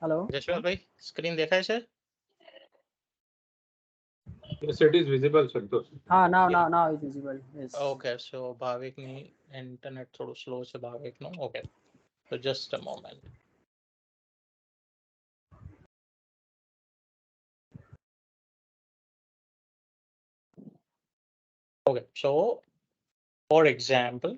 Hello. Jashvantbhai screen દેખાય છે? Yes, it is visible, Santosh. Now it's visible. Yes. Okay, so ભાવિકની internet થોડું slow છે ભાવિકનું. ઓકે, તો just a moment. Okay, so for example,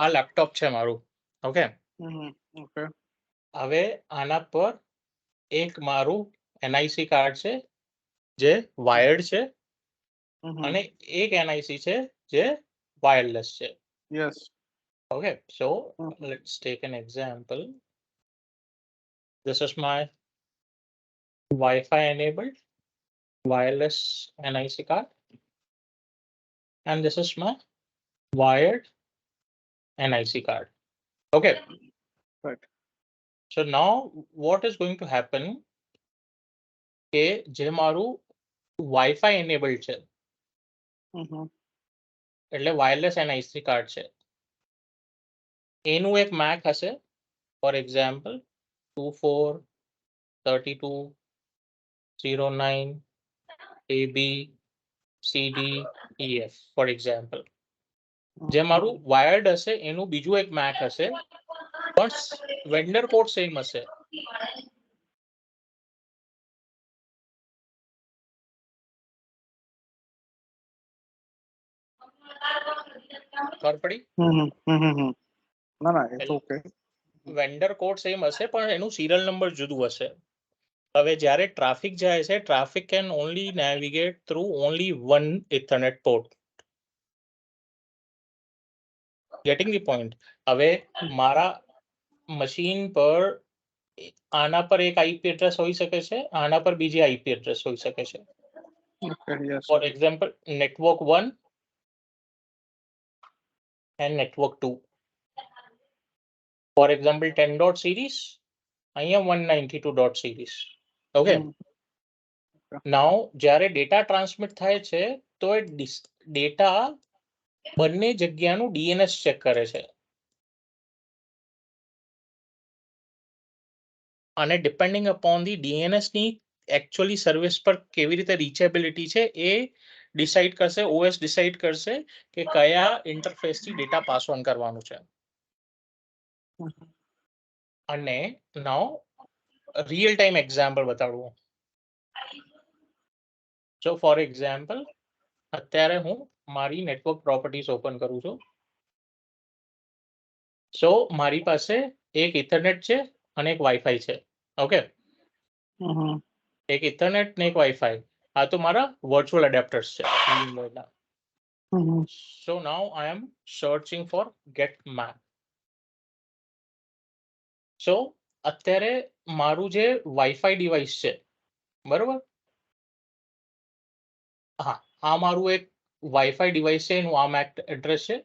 આ લેપટોપ છે મારું. Okay, Okay. હવે આના પર એક મારું એનઆઈસી કાર્ડ છે જે વાયર્ડ છે અને એક એનઆઈસી છે જે વાયરલેસ છે. Yes. Okay, so let's take an example. This is my Wi-Fi enabled wireless NIC card, and this is my wired NIC card. Okay. Right. So now what is going to happen? કે જે મારું Wi-Fi enabled છે એટલે wireless NIC card છે એનું એક make હશે. For example 243209 AB CD EF for example. જે મારું વાયર્ડ હશે એનું બીજું એક મેક હશે પણ વેન્ડર કોડ સેમ હશે. ખબર પડી? ના it's okay. Vendor code same હશે પણ એનું સિરિયલ નંબર જુદું હશે. હવે જ્યારે ટ્રાફિક જાય છે traffic can only navigate through only one ethernet port. Getting the point? હવે મારા મશીન પર આના પર એક આઈપી એડ્રેસ હોઈ શકે છે, આના પર બીજી આઈપી એડ્રેસ હોઈ શકે છે. For example network 1 and network 2. For example 10 dot series, અહીંયા 192 dot series. Okay. Now જ્યારે ડેટા ટ્રાન્સમિટ થાય છે તો એ ડેટા બંને જગ્યાનું DNS ચેક કરે છે અને ડિપેન્ડિંગ અપોન ધી DNS ની એકચ્યુઅલી સર્વિસ પર કેવી રીતે રીચેબિલિટી છે એ ડિસાઇડ કરશે, OS ડિસાઇડ કરશે કે કયા ઇન્ટરફેસથી ડેટા પાસ ઓન કરવાનું છે. અને નાઉ રિયલ ટાઈમ એક્ઝામ્પલ બતાડું. સો ફોર એક્ઝામ્પલ અત્યારે હું મારી નેટવર્ક પ્રોપર્ટીઝ ઓપન કરું છું. સો મારી પાસે એક ઇથરનેટ છે અને એક વાઈફાઈ છે. ઓકે, એક ઇથરનેટ ને એક વાઈફાઈ. આ તો મારા વર્ચ્યુઅલ એડેપ્ટર્સ છે. સો નાઉ આઈ એમ સર્ચિંગ ફોર ગેટ મેપ. સો અત્યારે મારું જે વાઈફાઈ ડિવાઇસ છે બરોબર, હા આ મારું એક વાઈફાઈ ડિવાઇસ છે એનું આ મેક એડ્રેસ છે.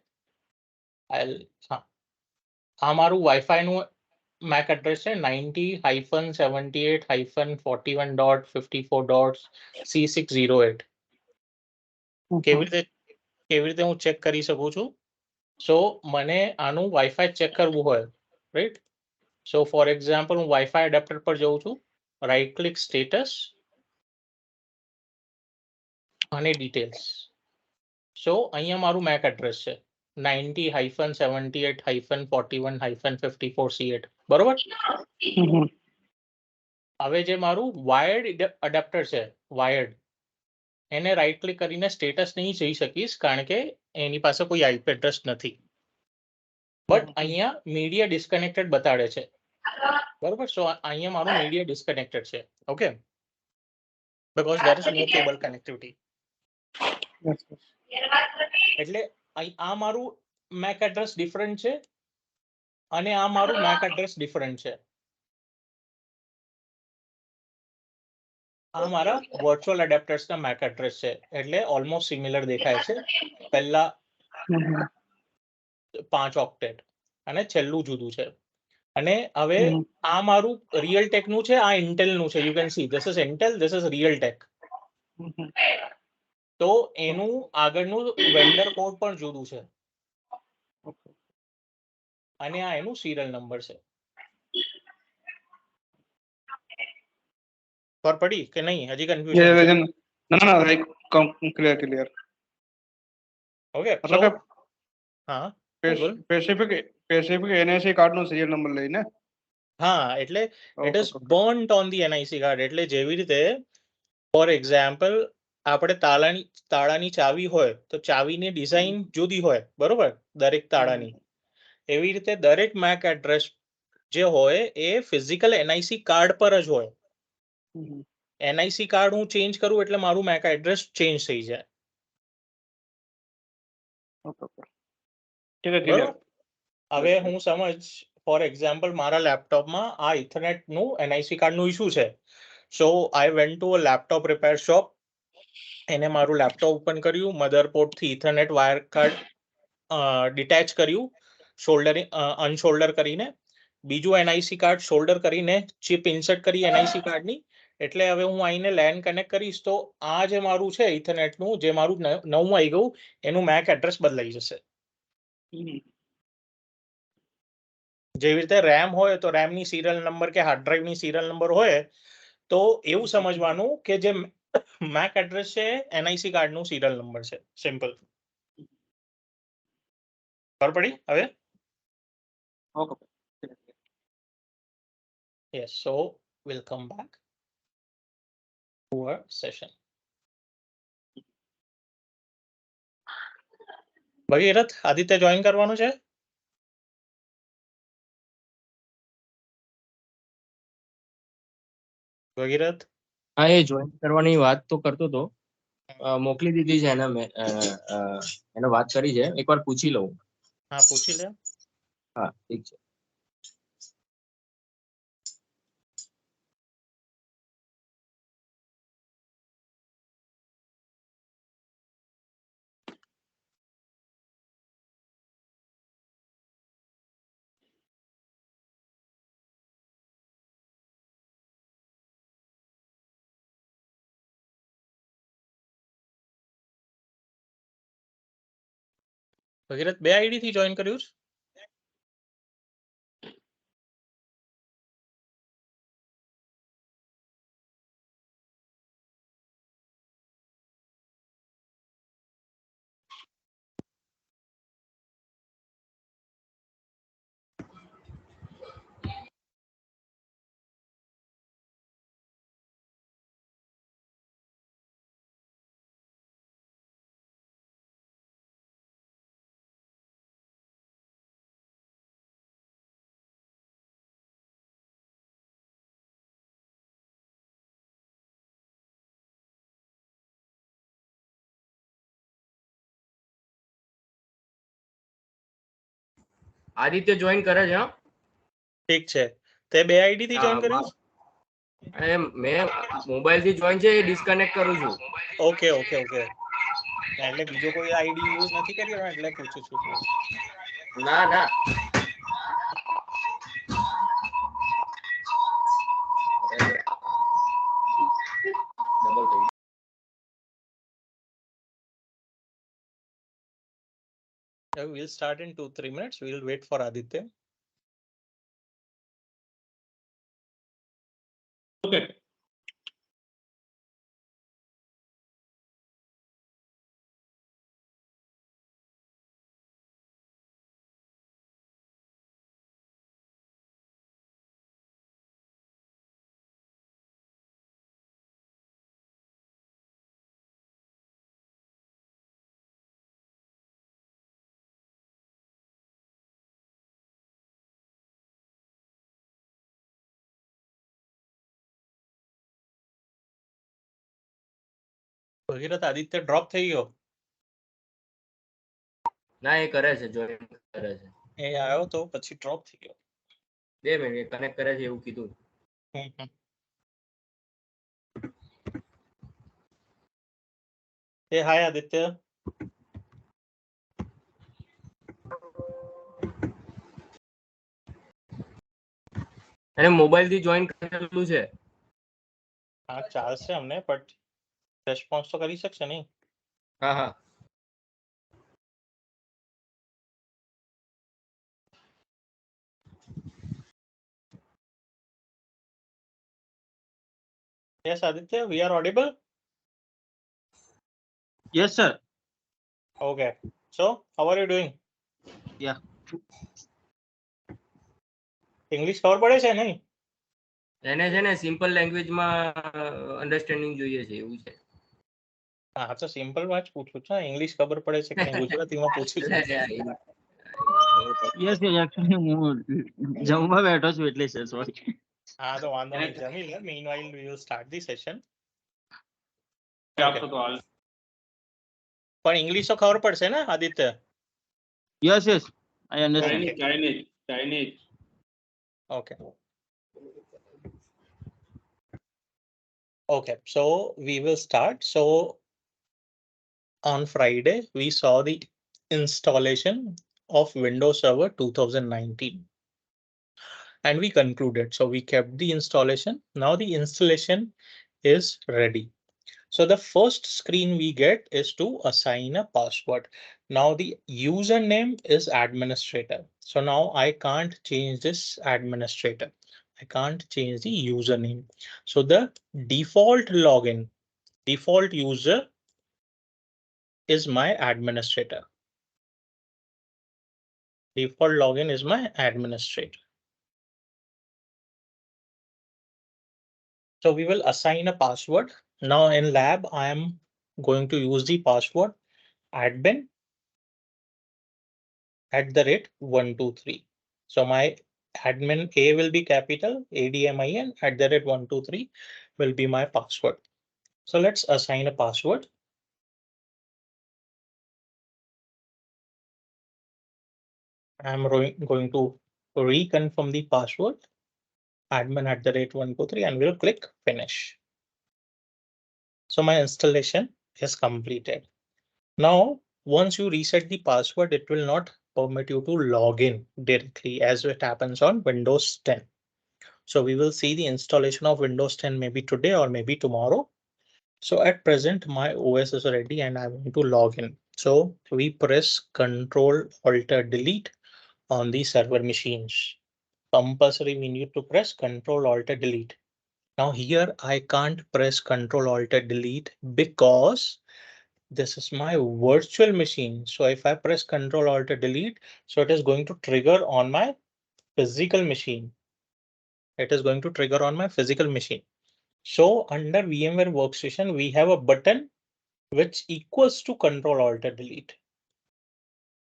હા આ મારું વાઈફાઈનું મેક એડ્રેસ છે 90-78-41.54.C608. કેવી રીતે હું ચેક કરી શકું છું? સો મને આનું વાઈફાઈ ચેક કરવું હોય, રાઈટ? સો ફોર એક્ઝામ્પલ હું વાઈફાઈ એડેપ્ટર પર જઉં છું, રાઈટ ક્લિક સ્ટેટસ અને ડિટેલ્સ. સો અહીંયા મારું મેક એડ્રેસ છે 90-78-41.54C8 બરોબર. હવે જે મારું વાયર્ડ એડેપ્ટર છે વાયર્ડ, એને રાઈટ ક્લિક કરીને સ્ટેટસ નહીં જઈ શકીશ કારણ કે એની પાસે કોઈ આઈપી એડ્રેસ નથી. બટ અહીંયા મીડિયા ડિસ્કનેક્ટેડ બતાડે છે બરોબર. સો અહીંયા મારું મીડિયા ડિસ્કનેક્ટેડ છે. Okay, because there is no cable connectivity. એટલે આ મારું મેક એડ્રેસ ડિફરન્ટ છે અને આ મારું મેક એડ્રેસ ડિફરન્ટ છે. આ મારા વર્ચ્યુઅલ એડેપ્ટર્સના મેક એડ્રેસ છે, એટલે ઓલમોસ્ટ સિમિલર દેખાય છે. પહેલા 5 ઓક્ટેટ અને છેલ્લું જુદું છે. અને હવે આ મારું રિયલ ટેક નું છે, આ ઇન્ટેલ નું છે. You can see this is Intel, this is real tech. તો એનું આગળનું વેન્ડર કોડ પણ જુદું છે અને આ એનું સિરિયલ નંબર છે. ખબર પડી કે નહીં? હજી કન્ફ્યુઝન? ના લાઈક ક્લિયર. ઓકે, સો મતલબ હા સ્પેસિફિક એનઆઈસી કાર્ડ નો સિરિયલ નંબર લઈને. હા, એટલે it is burnt on the NIC card. એટલે જેવી રીતે ફોર એક્ઝામ્પલ આપણે તાળાની ચાવી હોય તો ચાવીની ડિઝાઇન જુદી હોય, બરોબર, દરેક તાળાની. એવી રીતે દરેક મેક એડ્રેસ જે હોય એ ફિઝિકલ એનઆઈસી કાર્ડ પર જ હોય. એનઆઈસી કાર્ડ હું ચેન્જ કરું એટલે મારું મેક એડ્રેસ ચેન્જ થઈ જાય. બરોબર. હવે હું સમજ ફોર એક્ઝામ્પલ મારા લેપટોપમાં આ ઇથરનેટ નું એનઆઈસી કાર્ડ નું ઇશ્યુ છે. So I went to a laptop repair shop. એને મારું લેપટોપ ઓપન કર્યું, મધરબોર્ડ થી ઇથરનેટ વાયર કાર્ડ ડિટેચ કર્યું, અનશોલ્ડર કરીને, બીજું એનઆઈસી કાર્ડ શોલ્ડર કરીને ચિપ ઇન્સર્ટ કરી એનઆઈસી કાર્ડની. એટલે હવે હું આઈને લેન કનેક્ટ કરીશ તો આ જે મારું છે ઇથરનેટ નું, જે મારું નવું આવી ગયું, એનું મેક એડ્રેસ બદલાઈ જશે. જેવી રીતે રેમ હોય તો રેમની સિરિયલ નંબર કે હાર્ડ ડ્રાઈવની સિરિયલ નંબર હોય, તો એવું સમજવાનું કે જે મેક એડ્રેસ છે એનઆઈસી કાર્ડ નું સિરિયલ નંબર છે. સિમ્પલ. ખબર પડી હવે? Yes, so we'll come back to our session. Bhagirath, Aditya join કરવાનું છે? ભગીરથ? હા, એ જોઈન કરવાની વાત તો કરતો હતો. મોકલી દીધી છે એને, મેં એને વાત કરી છે. એકવાર પૂછી લઉં. હા, પૂછી લે. હા, ઠીક છે. ભગીરથ, 2 આઈડી થી જોઈન કર્યું છે? આદિત્ય જોઈન કરે છે. ઠીક છે. તે 2 આઈડી થી જોઈન કર્યું? મેં મોબાઈલ થી જોઈન છે, એ ડિસ્કનેક્ટ કરું છું. Okay okay okay. એટલે બીજો કોઈ આઈડી યુઝ નથી કર્યો એટલે પૂછું છું. ના ના. We'll start in 2-3 minutes. We'll wait for Aditya. Okay. Bhagirath, Aditya drop થઈ ગયો? ના, એ કરે છે, જોઈન કરે છે. એ આવ્યો તો પછી ડ્રોપ થઈ ગયો. 2 મિનિટ કનેક્ટ કરે છે એવું કીધું. Hey, hi Aditya. એને મોબાઈલ થી જોઈન કરેલું છે. હા ચાલશે અમને બટ રેસ્પોન્સ તો કરી શકશે નહીં. હા હા. Yes, Aditya, we are audible. Yes, sir. Okay. So, how are you doing? Yeah. English ખબર પડે છે નહીં? એને છે ને સિમ્પલ લેંગ્વેજમાં અન્ડરસ્ટેન્ડિંગ જોઈએ છે એવું છે. હા તો સિમ્પલ માં જ પૂછું છું. ઇંગ્લિશ ખબર પડે છે કે નહીં ગુજરાતીમાં પૂછું છું. Yes, yes, actually હું જમવા બેઠો છું એટલે છે, sorry. હા તો વાંધો નહીં જમી લે. Meanwhile, we will start the session. આપતો તો હાલ. પણ ઇંગ્લિશ તો ખબર પડશે ને Aditya? Yes, yes, I understand. Chinese. Okay. Okay, so we will start. So on Friday, we saw the installation of Windows Server 2019. And we concluded. So we kept the installation. Now the installation is ready. So the first screen we get is to assign a password. Now the username is administrator. So now I can't change this administrator. I can't change the username. So the default login, default user is my administrator. Default login is my administrator. So we will assign a password. Now in lab, I am going to use the password admin @123. So my admin A will be capital, ADMIN @123 will be my password. So let's assign a password. I'm going to reconfirm the password admin @123 and we'll click finish. So my installation is completed. Now, once you reset the password, it will not permit you to log in directly as it happens on Windows 10. So we will see the installation of Windows 10 maybe today or maybe tomorrow. So at present, my OS is ready and I'm going to log in. So we press Ctrl-Alt-Delete on the server machines. Compulsory, we need to press Ctrl-Alt-Delete. Now here I can't press Ctrl-Alt-Delete because this is my virtual machine. So if I press Ctrl-Alt-Delete, so it is going to trigger on my physical machine. It is going to trigger on my physical machine. So under VMware Workstation, we have a button which equals to Ctrl-Alt-Delete,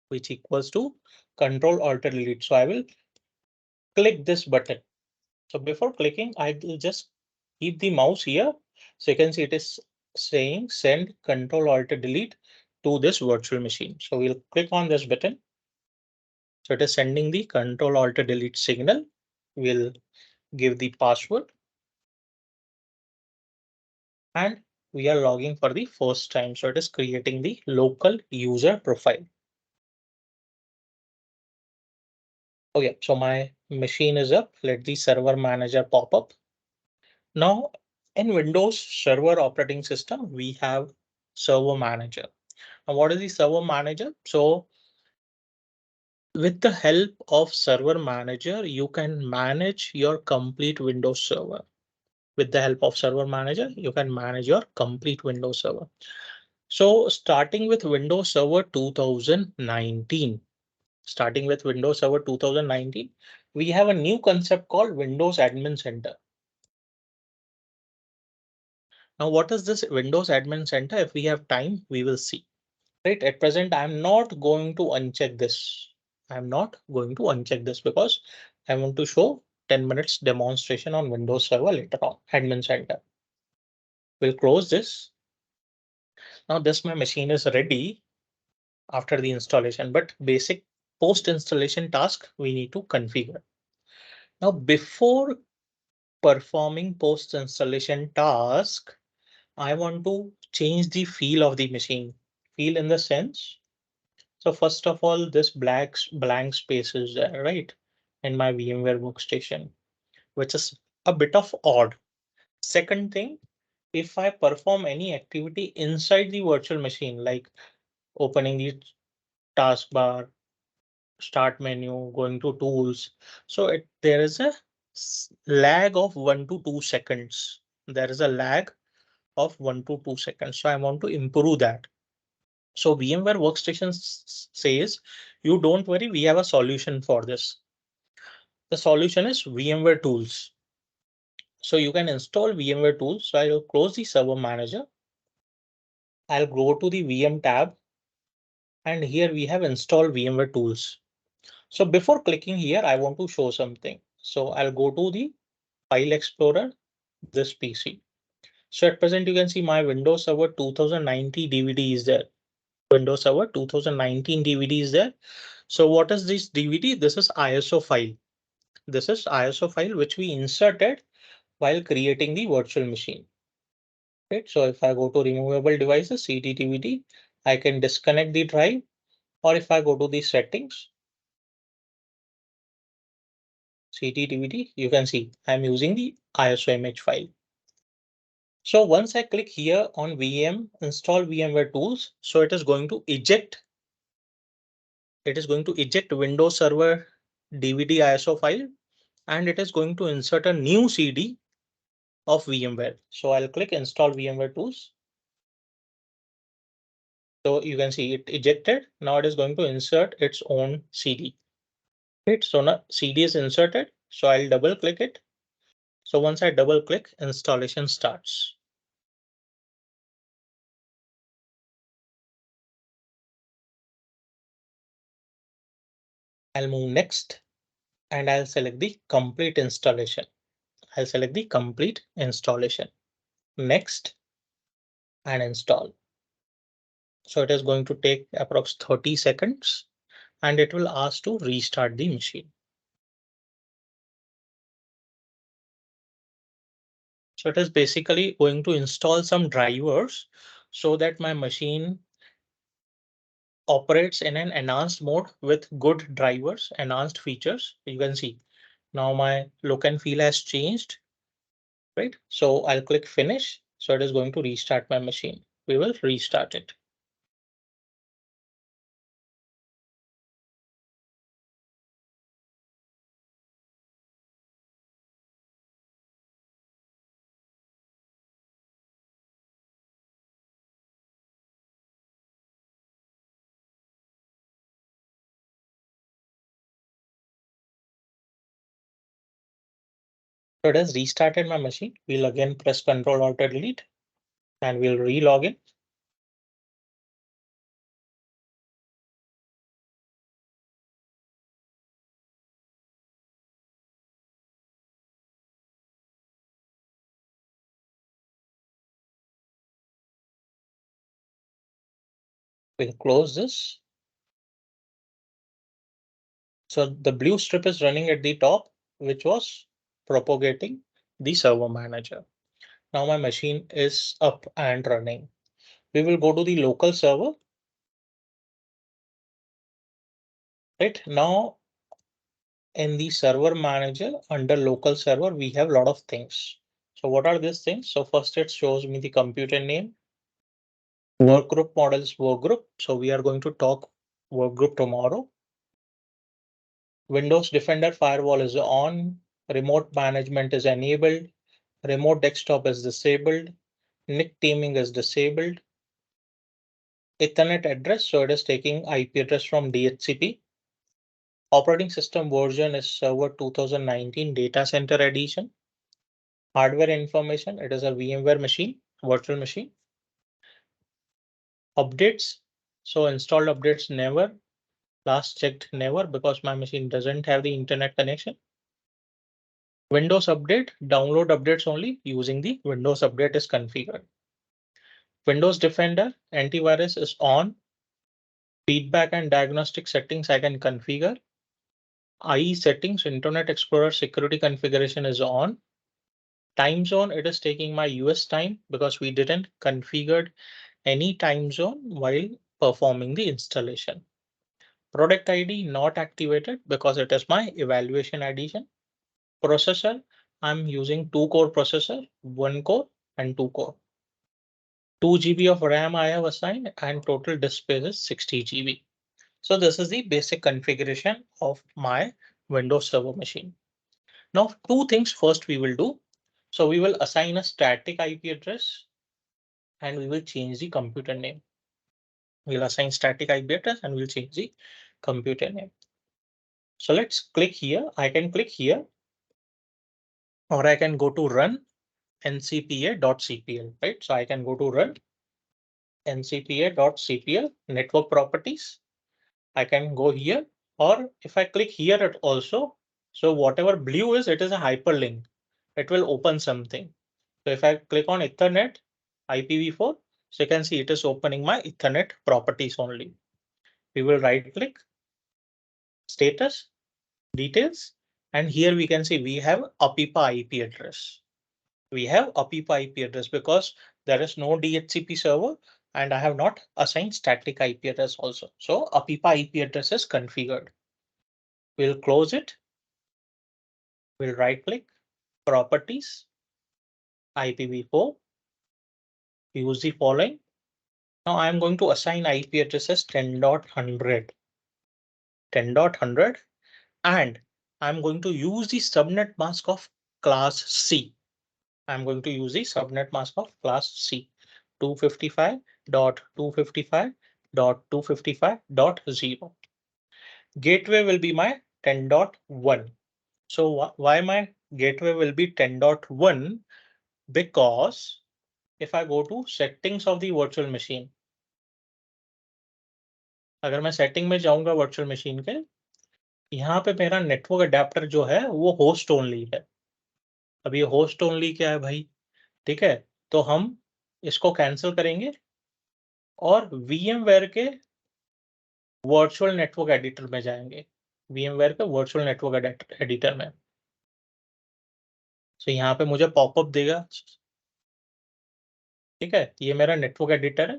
which equals to Ctrl-Alt-Delete. So I will click this button. So before clicking, I will just keep the mouse here. So you can see it is saying send Ctrl-Alt-Delete to this virtual machine. So we'll click on this button. So it is sending the Ctrl-Alt-Delete signal. We'll give the password. And we are logging for the first time. So it is creating the local user profile. Okay, so my machine is up. Let the server manager pop up. Now in Windows Server operating system, we have server manager. Now what is the server manager? So with the help of server manager, you can manage your complete Windows server. With the help of server manager, you can manage your complete Windows server. So starting with Windows Server 2019, starting with Windows Server 2019, we have a new concept called Windows Admin Center. Now, what is this Windows Admin Center? If we have time, we will see. Right, at present, I'm not going to uncheck this. I'm not going to uncheck this because I want to show 10 minutes demonstration on Windows Server later on, Admin Center. We'll close this. Now this my machine is ready after the installation, but basic post installation task we need to configure. Now before performing post installation task, I want to change the feel of the machine. Feel in the sense. So first of all, this blank space is there, right? In my VMware workstation, which is a bit of odd. Second thing, if I perform any activity inside the virtual machine, like opening the taskbar, start menu, going to tools, so there is a lag of 1 to 2 seconds. There is a lag of 1 to 2 seconds. So I want to improve that. So VMware Workstation says, you don't worry, we have a solution for this. The solution is VMware Tools. So you can install VMware Tools. So I'll close the Server Manager. I'll go to the VM tab. And here we have installed VMware Tools. So before clicking here, I want to show something. So I'll go to the File Explorer, this PC. So at present, you can see my Windows Server 2090 DVD is there. Windows Server 2019 DVD is there. So what is this DVD? This is ISO file. This is ISO file which we inserted while creating the virtual machine. Right. So if I go to removable devices, CD DVD, I can disconnect the drive, or if I go to the settings, CD DVD, you can see I'm using the ISO image file. So once I click here on VM, install VMware tools, so it is going to eject. It is going to eject Windows Server DVD ISO file, and it is going to insert a new CD of VMware. So I'll click install VMware tools. So you can see it ejected. Now it is going to insert its own CD. Right. So now CD is inserted. So I'll double click it. So once I double click, installation starts. I'll move next and I'll select the complete installation. I'll select the complete installation. Next and install. So it is going to take approx 30 seconds and it will ask to restart the machine. So it is basically going to install some drivers so that my machine operates in an enhanced mode with good drivers, enhanced features. You can see now my look and feel has changed, right? So I'll click finish. So it is going to restart my machine. We will restart it. So it has restarted my machine. We'll again press Ctrl Alt Delete and we'll re-log in. We'll close this. So the blue strip is running at the top, which was propagating the server manager. Now my machine is up and running. We will go to the local server. Right now in the server manager under local server, we have a lot of things. So what are these things? So first it shows me the computer name. Work group model is work group. So we are going to talk work group tomorrow. Windows Defender firewall is on. Remote management is enabled. Remote desktop is disabled. NIC teaming is disabled. Ethernet address, so it is taking IP address from DHCP. Operating system version is Server 2019 Data Center Edition. Hardware information, it is a VMware machine, virtual machine. Updates, so installed updates never. Last checked never because my machine doesn't have the internet connection. Windows update, download updates only using the Windows update is configured. Windows Defender, antivirus is on. Feedback and diagnostic settings I can configure. IE settings, Internet Explorer security configuration is on. Time zone, it is taking my US time because we didn't configured any time zone while performing the installation. Product ID not activated because it is my evaluation addition. Processor, I'm using 2-core processor, 1 core and 2 core. 2 GB of RAM I have assigned and total disk space is 60 GB. So this is the basic configuration of my Windows Server machine. Now, two things first we will do. So we will assign a static IP address and we will change the computer name. We'll assign static IP address and we'll change the computer name. So let's click here. I can click here or I can go to run ncpa.cpl, right? So I can go to run ncpa.cpl network properties. I can go here, or if I click here at also, so whatever blue is, it is a hyperlink. It will open something. So if I click on Ethernet IPv4, so you can see it is opening my Ethernet properties only. We will right click, status, details, and here we can see we have APIPA IP address. We have APIPA IP address because there is no DHCP server and I have not assigned static IP address also. So APIPA IP address is configured. We'll close it. We'll right click, properties, IPv4, use the following. Now I'm going to assign IP addresses 10.100, 10.100, and I'm going to use the subnet mask of class C. I'm going to use the subnet mask of class C, 255.255.255.0. Gateway will be my 10.1. So why my gateway will be 10.1? Because if I go to settings of the virtual machine, अगर मैं setting में जाऊंगा virtual machine के, यहाँ पे मेरा network adapter जो है वो होस्ट ओनली है. अब ये होस्ट ओनली क्या है भाई? ठीक है, तो हम इसको कैंसिल करेंगे और VMware के वर्चुअल नेटवर्क एडिटर में जाएंगे. VMware के वर्चुअल नेटवर्क एडिटर में. तो यहाँ पे मुझे पॉपअप देगा. ठीक है, ये मेरा नेटवर्क एडिटर है.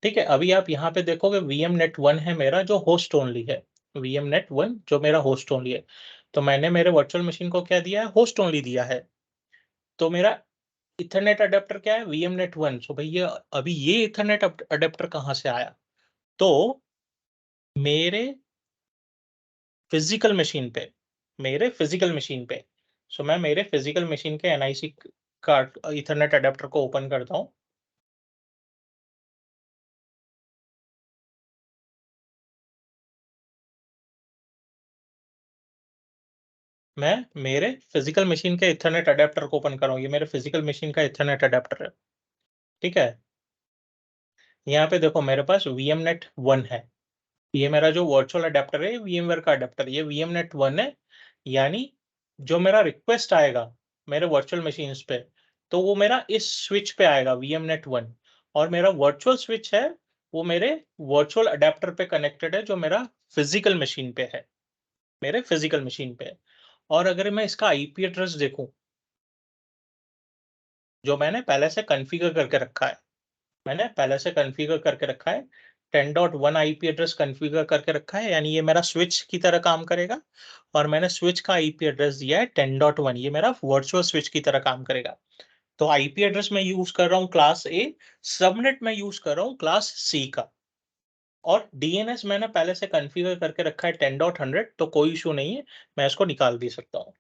ठीक है, अभी आप यहाँ पे देखोगे VMnet1 है मेरा जो होस्ट ओनली है. VMnet1 जो मेरा होस्ट ओनली है. तो मैंने मेरे वर्चुअल मशीन को क्या दिया है? होस्ट ओनली दिया है. तो मेरा इथरनेट अडेप्टर क्या है? VMnet1. सो भैया अभी ये इथरनेट अडेप्टर कहाँ से आया? तो मेरे फिजिकल मशीन पे, सो मैं मेरे फिजिकल मशीन के NIC का इथरनेट अडेप्टर को ओपन करता हूँ. मैं मेरे फिजिकल मशीन के इथरनेट अडेप्टर को ओपन कर रहा हूँ. ये मेरे फिजिकल मशीन का इथरनेट अडेप्टर है. ठीक है, यहाँ पे देखो मेरे पास VMnet1 है. ये मेरा जो वर्चुअल अडेप्टर है VMware का अडेप्टर, ये VMnet1 है. यानी जो मेरा रिक्वेस्ट आएगा मेरे वर्चुअल मशीन पे, तो वो मेरा इस स्विच पे आएगा VMnet1. और मेरा वर्चुअल स्विच है वो मेरे वर्चुअल अडेप्टर पे कनेक्टेड है जो मेरा फिजिकल मशीन पे है, मेरे फिजिकल मशीन पे है. और अगर मैं इसका IP एड्रेस देखूं जो मैंने पहले से कॉन्फ़िगर करके रखा है, 10.1 IP एड्रेस कॉन्फ़िगर करके रखा है, यानी ये मेरा स्विच की तरह काम करेगा. और मैंने स्विच का IP एड्रेस दिया है 10.1, ये मेरा वर्चुअल स्विच की तरह काम करेगा. तो IP एड्रेस मैं यूज कर रहा हूँ क्लास A, सबनेट में यूज कर रहा हूँ क्लास C का, और DNS मैंने पहले से कॉन्फ़िगर करके रखा है 10.100, तो कोई इशू नहीं है, मैं इसको निकाल भी सकता हूँ.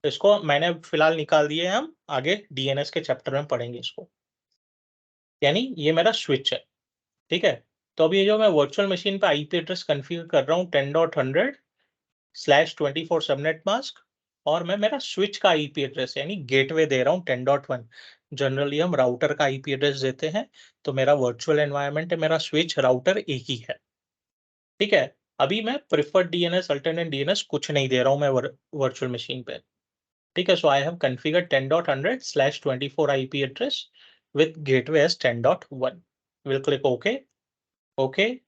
इसको मैंने फिलहाल निकाल दिए, हम आगे DNS के चैप्टर में पढ़ेंगे इसको. यानी ये मेरा स्विच है. ठीक है, तो अभी जो मैं वर्चुअल मशीन पे IP एड्रेस कॉन्फ़िगर कर रहा हूँ 10.100/24 सबनेट मास्क, और मैं मेरा स्विच का IP एड्रेस यानी गेटवे दे रहा हूँ 10.1. जनरली हम राउटर का IP एड्रेस देते हैं, तो मेरा वर्चुअल एनवायरनमेंट है, मेरा स्विच राउटर एक ही है. ठीक है, अभी मैं प्रिफर्ड DNS, अल्टरनेट DNS कुछ नहीं दे रहा हूँ मैं वर्चुअल मशीन पे. ठीक है, so I have configured 10.100/24 IP address with gateway as 10.1. We'll click OK. OK.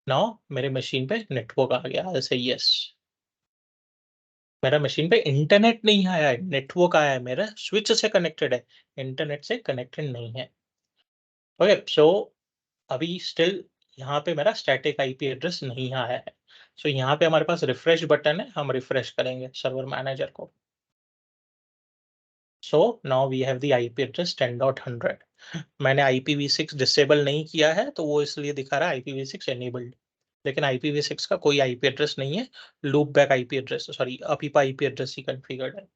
Now मेरे मशीन पे नेटवर्क आ गया. I'll say yes. मेरा मशीन पे इंटरनेट नहीं आया है, नेटवर्क आया है, मेरा स्विच से कनेक्टेड है, इंटरनेट से कनेक्टेड नहीं है। ओके, सो अभी स्टिल यहाँ पे मेरा स्टैटिक आईपी एड्रेस नहीं आया है। सो यहाँ पे हमारे पास रिफ्रेश बटन है, हम रिफ्रेश करेंगे सर्वर मैनेजर को। So now we have the IP address 10.100। मैंने IPv6 डिसेबल नहीं किया है, तो वो इसलिए दिखा रहा है IPv6 एनेबल्ड, लेकिन IPv6 का कोई आईपी एड्रेस नहीं है, loop back IP address, sorry APIPA IP address ही कॉन्फ़िगर्ड है।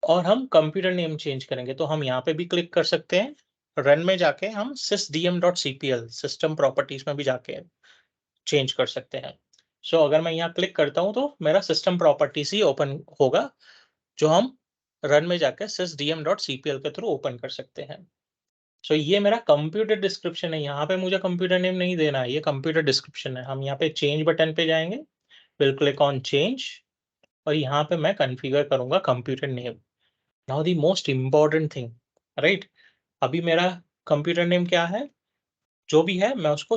और हम कंप्यूटर नेम चेंज करेंगे, तो हम यहाँ पे भी क्लिक कर सकते हैं, रन में जाके हम sysdm.cpl सिस्टम प्रॉपर्टीज में भी जाके चेंज कर सकते हैं। सो अगर मैं यहाँ क्लिक करता हूँ तो मेरा सिस्टम प्रॉपर्टीज ही ओपन होगा, जो हम रन में जाकर sysdm.cpl के थ्रू ओपन कर सकते हैं। सो ये मेरा कंप्यूटर डिस्क्रिप्शन है, यहाँ पे मुझे कंप्यूटर नेम नहीं देना है, ये कंप्यूटर डिस्क्रिप्शन है। हम यहाँ पे चेंज बटन पे जाएंगे, विल क्लिक ऑन चेंज, और यहाँ पे मैं कॉन्फ़िगर करूंगा computer name. Now the most important thing, right, अभी मेरा कंप्यूटर नेम क्या है, जो भी है मैं उसको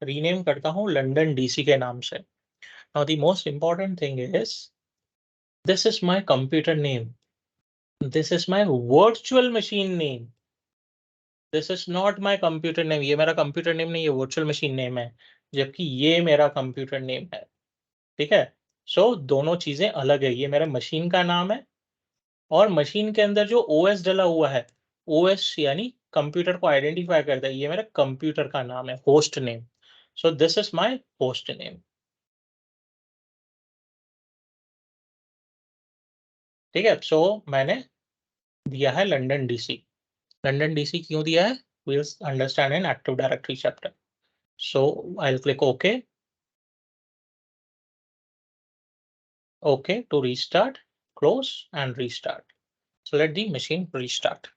रीनेम करता हूँ लंदन डीसी के नाम से। Now the most important thing is, this is my computer name, this is my virtual machine name, this is not my computer name. ये मेरा कंप्यूटर नेम नहीं है, वर्चुअल मशीन नेम है, जबकि ये मेरा कंप्यूटर नेम है। ठीक है, सो दोनों चीजें अलग है, ये मेरा मशीन का नाम है, और मशीन के अंदर जो ओएस डला हुआ है, ओएस यानी कंप्यूटर को आइडेंटिफाई करता है, ये मेरा कंप्यूटर का नाम है, host name. So this is my host name. ठीक है, सो मैंने दिया है लंदन डीसी। लंदन डीसी क्यों दिया है, we'll understand in active directory chapter. So I'll click OK. OK to restart, close and restart. So let the machine restart.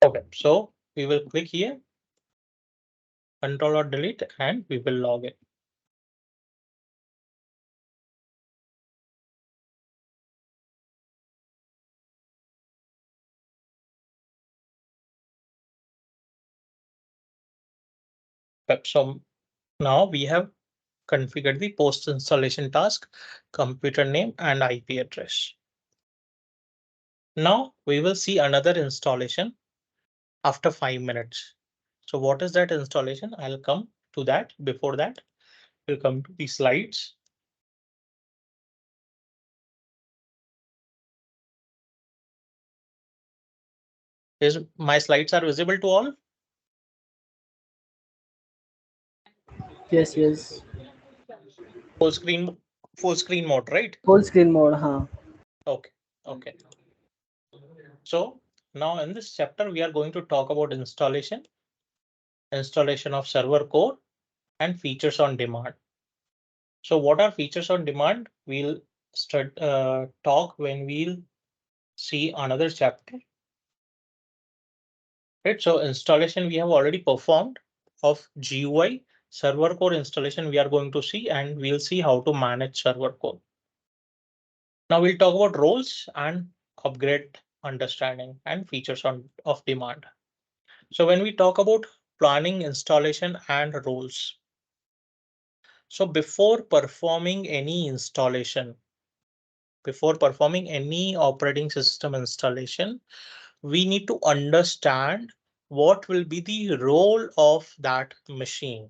Okay, so we will click here, Control or delete, and we will log in. Okay, so now we have configured the post installation task, computer name and IP address. Now we will see another installation after 5 minutes. So what is that installation? I'll come to that. Before that, we'll come to the slides. Is my slides are visible to all? Yes, yes. Full screen mode, right? Full screen mode, huh? Okay, okay. So now in this chapter, we are going to talk about installation of server core and features on demand. So what are features on demand? We'll talk when we'll see another chapter. Right, so installation we have already performed of GUI. Server core installation we are going to see, and we'll see how to manage server core. Now we'll talk about roles and upgrade understanding and features of demand. So when we talk about planning, installation and roles, so before performing any installation, before performing any operating system installation, we need to understand what will be the role of that machine,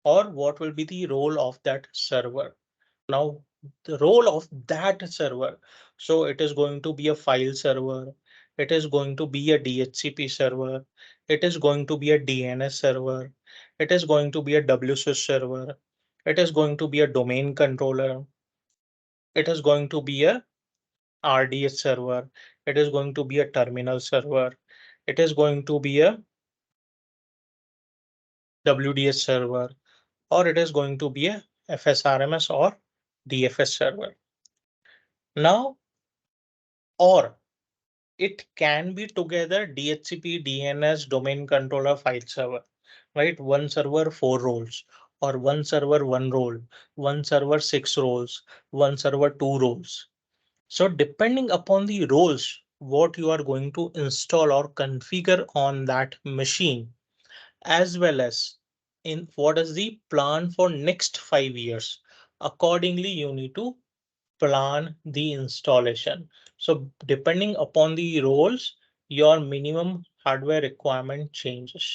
or what will be the role of that server. Now, the role of that server, so it is going to be a file server, it is going to be a DHCP server, it is going to be a DNS server, it is going to be a WSUS server, it is going to be a domain controller, it is going to be a RDS server, it is going to be a terminal server, it is going to be a WDS server, or it is going to be a FSRMS or DFS server. Now, or it can be together DHCP, DNS, domain controller, file server, right? One server, 4 roles, or one server, 1 role, one server, 6 roles, one server, 2 roles. So depending upon the roles, what you are going to install or configure on that machine, as well as in what is the plan for next 5 years, accordingly you need to plan the installation. So depending upon the roles, your minimum hardware requirement changes.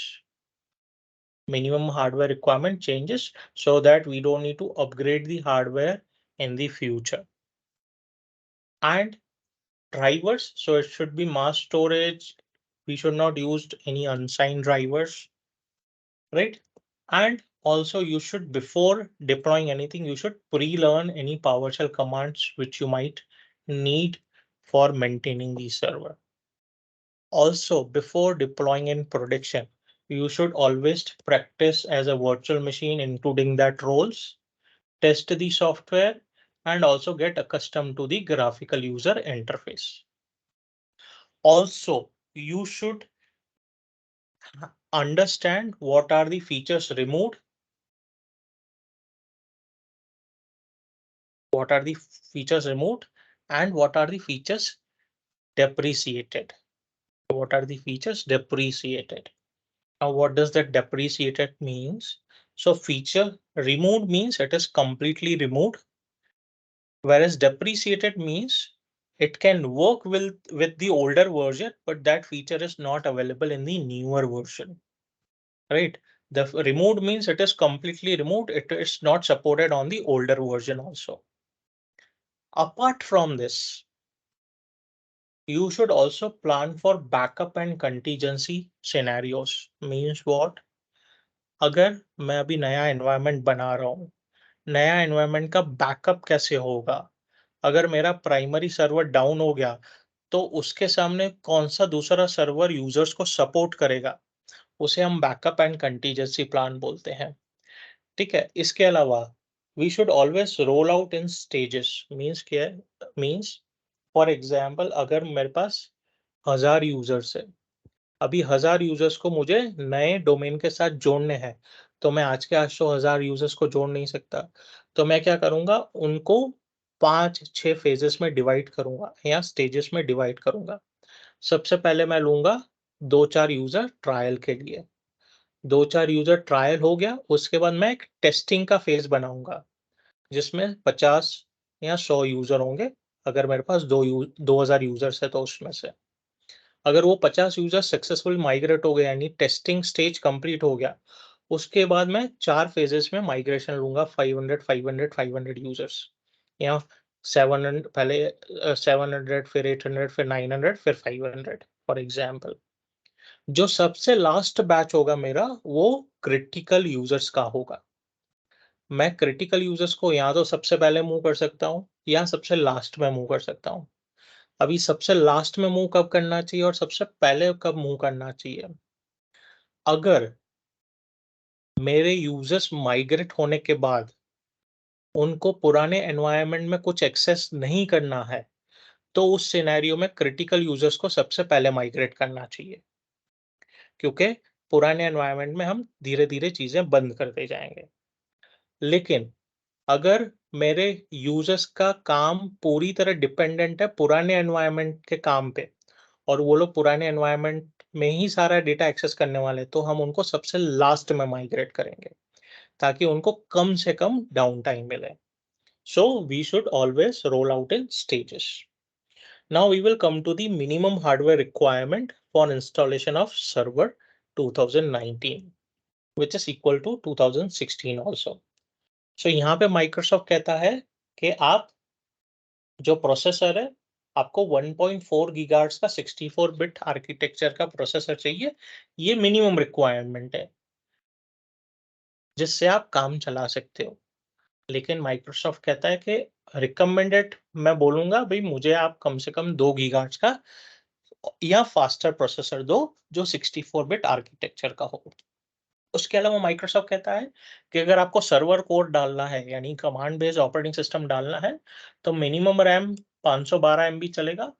Minimum hardware requirement changes so that we don't need to upgrade the hardware in the future. And drivers, so it should be mass storage. We should not use any unsigned drivers, right? And also you should, before deploying anything, you should pre-learn any PowerShell commands which you might need for maintaining the server. Also, before deploying in production, you should always practice as a virtual machine, including that roles, test the software, and also get accustomed to the graphical user interface. Also, you should understand what are the features removed, what are the features removed, and what are the features depreciated. What are the features depreciated? Now, what does that depreciated means? So feature removed means it is completely removed, whereas depreciated means it can work with the older version, but that feature is not available in the newer version, right? The removed means it is completely removed. It is not supported on the older version also. Apart from this, you should also plan for backup and contingency scenarios. Means what? अगर मैं अभी नया environment बना रहा हूँ, नया environment का backup कैसे होगा? अगर मेरा प्राइमरी सर्वर डाउन हो गया, तो उसके सामने कौन सा दूसरा सर्वर यूजर्स को सपोर्ट करेगा? उसे हम बैकअप एंड कंटीजेंसी प्लान बोलते हैं। ठीक है, इसके अलावा we should always roll out in stages. Means क्या है? मीन्स फॉर एग्जाम्पल, अगर मेरे पास 1000 यूजर्स है, अभी 1000 यूजर्स को मुझे नए डोमेन के साथ जोड़ने हैं, तो मैं आज के आज तो 1000 यूजर्स को जोड़ नहीं सकता। तो मैं क्या करूंगा, उनको 5-6 फेजेस में डिवाइड करूंगा या स्टेजेस में डिवाइड करूंगा। सबसे पहले मैं लूंगा 2-4 यूजर ट्रायल के लिए। 2-4 यूजर ट्रायल हो गया, उसके बाद मैं एक टेस्टिंग का फेज बनाऊंगा जिसमें 50 या 100 यूजर होंगे। अगर मेरे पास 2000 यूजर्स है तो उसमें से अगर वो 50 यूजर सक्सेसफुल माइग्रेट हो गया, यानी टेस्टिंग स्टेज कंप्लीट हो गया, उसके बाद मैं 4 फेजेस में माइग्रेशन लूंगा, 500 यूजर्स, या 700, पहले 700, फिर 800, फिर 900, फिर 500 फॉर एग्जांपल। जो सबसे लास्ट बैच होगा मेरा, वो क्रिटिकल यूजर्स का होगा। मैं क्रिटिकल यूजर्स को या तो सबसे पहले मूव कर सकता हूँ या सबसे लास्ट में मूव कर सकता हूँ। अभी सबसे लास्ट में मूव कब करना चाहिए और सबसे पहले कब मूव करना चाहिए? अगर मेरे यूजर्स माइग्रेट होने के बाद उनको पुराने एनवायरनमेंट में कुछ एक्सेस नहीं करना है, तो उस सिनेरियो में क्रिटिकल यूजर्स को सबसे पहले माइग्रेट करना चाहिए, क्योंकि पुराने एनवायरनमेंट में हम धीरे धीरे चीजें बंद करते जाएंगे। लेकिन अगर मेरे यूजर्स का काम पूरी तरह डिपेंडेंट है पुराने एनवायरनमेंट के काम पे, और वो लोग पुराने एनवायरनमेंट में ही सारा डेटा एक्सेस करने वाले, तो हम उनको सबसे लास्ट में माइग्रेट करेंगे ताकि उनको कम से कम डाउन टाइम मिले। So we should always roll out in stages. Now we will come to the minimum hardware requirement for installation of server 2019 which is equal to 2016 also. So यहाँ पे Microsoft कहता है कि आप जो प्रोसेसर है, आपको 1.4 गीगाहर्ट्ज का 64 बिट आर्किटेक्चर का प्रोसेसर चाहिए। ये मिनिमम रिक्वायरमेंट है जिससे आप काम चला सकते हो। लेकिन माइक्रोसॉफ्ट कहता है कि रिकमेंडेड, मैं बोलूंगा भाई मुझे आप कम से कम 2 गीगाहर्ट्ज का या फास्टर प्रोसेसर दो जो 64 बिट आर्किटेक्चर का हो। उसके अलावा माइक्रोसॉफ्ट कहता है कि अगर आपको सर्वर कोर डालना है, यानी कमांड बेस्ड ऑपरेटिंग सिस्टम डालना है, तो मिनिमम रैम 512 एमबी चलेगा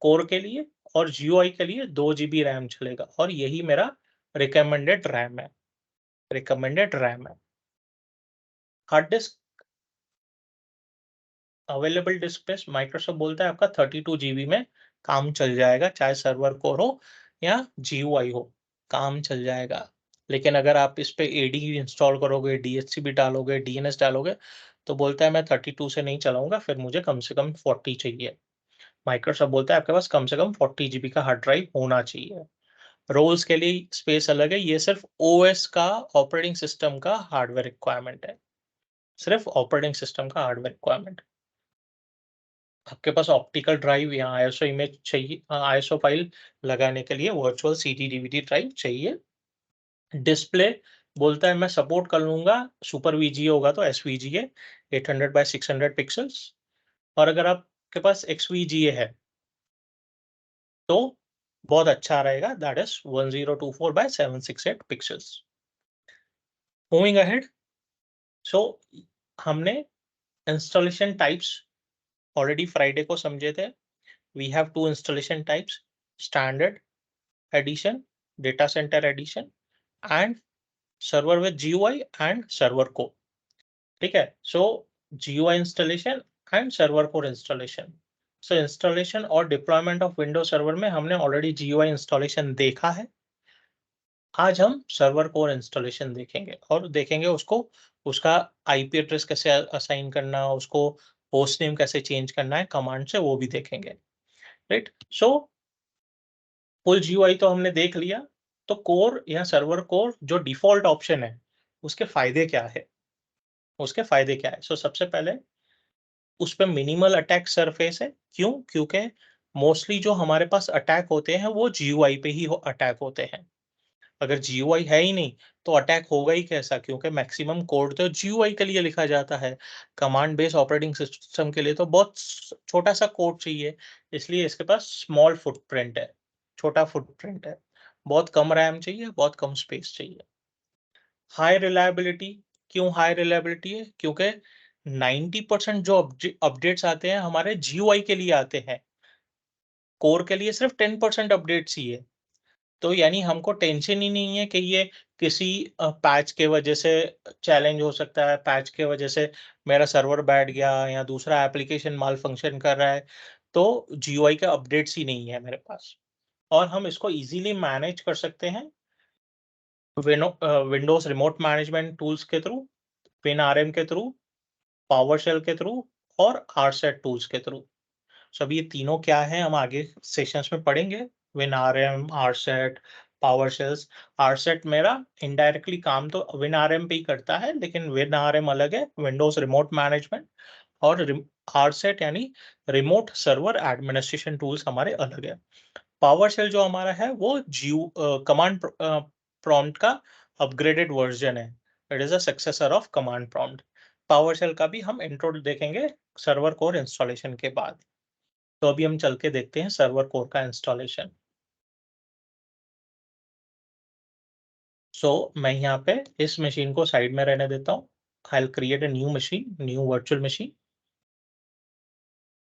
कोर के लिए, और GUI के लिए 2 GB रैम चलेगा और यही मेरा रिकमेंडेड रैम है, hard disk available disc space Microsoft बोलता है आपका 32 GB में काम चल जाएगा, चाहे सर्वर कोर हो या GUI हो, काम चल जाएगा। लेकिन अगर आप इस पे AD इंस्टॉल करोगे, DHCP डालोगे, DNS डालोगे, तो बोलता है मैं 32 से नहीं चलाऊंगा, फिर मुझे कम से कम 40 चाहिए। माइक्रोसॉफ्ट बोलता है आपके पास कम से कम 40 GB का हार्ड ड्राइव होना चाहिए। रोल्स के लिए स्पेस अलग है, ये सिर्फ OS का, ऑपरेटिंग सिस्टम का हार्डवेयर रिक्वायरमेंट है, सिर्फ ऑपरेटिंग सिस्टम का हार्डवेयर रिक्वायरमेंट। आपके पास ऑप्टिकल ड्राइव या ISO इमेज चाहिए, ISO फाइल लगाने के लिए वर्चुअल CD DVD ड्राइव चाहिए। डिस्प्ले बोलता है मैं सपोर्ट कर लूंगा, सुपर VGA होगा तो SVGA 800 by 600 पिक्सल्स, और अगर आपके पास XVGA है तो बहुत अच्छा रहेगा, that is 1024 by 768 pixels. Moving ahead, so हमने इंस्टॉलेशन टाइप्स ऑलरेडी फ्राइडे को समझे थे। We have two installation types, standard edition, data center edition, and server with GUI and server core. ठीक है, so GUI installation and server core installation. So installation और deployment of Windows Server में हमने already GUI installation देखा है। आज हम server core installation देखेंगे और देखेंगे उसको, उसका IP एड्रेस कैसे असाइन करना, उसको होस्ट नेम कैसे चेंज करना है कमांड से, वो भी देखेंगे। राइट, सो फुल GUI तो हमने देख लिया, तो कोर या सर्वर कोर जो डिफॉल्ट ऑप्शन है उसके फायदे क्या है, सो सबसे पहले उस पर मिनिमल अटैक सरफेस है। क्यों? क्योंकि मोस्टली जो हमारे पास अटैक होते हैं वो GUI पे ही अटैक होते हैं। अगर GUI है ही नहीं तो अटैक होगा ही कैसा, क्योंकि मैक्सिमम कोड तो GUI के लिए लिखा जाता है। कमांड बेस्ड ऑपरेटिंग सिस्टम के लिए तो बहुत छोटा सा कोड चाहिए, इसलिए इसके पास स्मॉल फुटप्रिंट है, छोटा फुटप्रिंट है, बहुत कम रैम चाहिए, बहुत कम स्पेस चाहिए। हाई रिलायबिलिटी, क्यों हाई रिलायबिलिटी है? क्योंकि 90% जो अपडेट्स आते हैं हमारे GUI के लिए आते हैं, कोर के लिए सिर्फ 10% अपडेट्स ही है। तो यानी हमको टेंशन ही नहीं है कि ये किसी पैच के वजह से चैलेंज हो सकता है, पैच के वजह से मेरा सर्वर बैठ गया या दूसरा एप्लीकेशन माल फंक्शन कर रहा है, तो GUI का अपडेट्स ही नहीं है मेरे पास। और हम इसको इजीली मैनेज कर सकते हैं विंडोज रिमोट मैनेजमेंट टूल्स के थ्रू, WinRM के थ्रू, पावरशेल के थ्रू और RSET टूल्स के थ्रू। सब ये तीनों क्या है हम आगे सेशंस में पढ़ेंगे। WinRM, RSET, PowerShells। RSET मेरा इनडायरेक्टली काम तो WinRM पे ही करता है, लेकिन WinRM अलग है, विंडोज रिमोट मैनेजमेंट, और RSET यानी रिमोट सर्वर एडमिनिस्ट्रेशन टूल्स हमारे अलग है। PowerShell जो हमारा है वो कमांड प्रॉम्प्ट का अपग्रेडेड वर्जन है, it is a successor of command prompt. PowerShell का भी हम इंट्रो देखेंगे सर्वर कोर इंस्टॉलेशन के बाद। तो अभी हम चल के देखते हैं सर्वर कोर का इंस्टॉलेशन। मैं यहाँ पे इस मशीन को साइड में रहने देता हूँ। I will create a new machine, new virtual machine,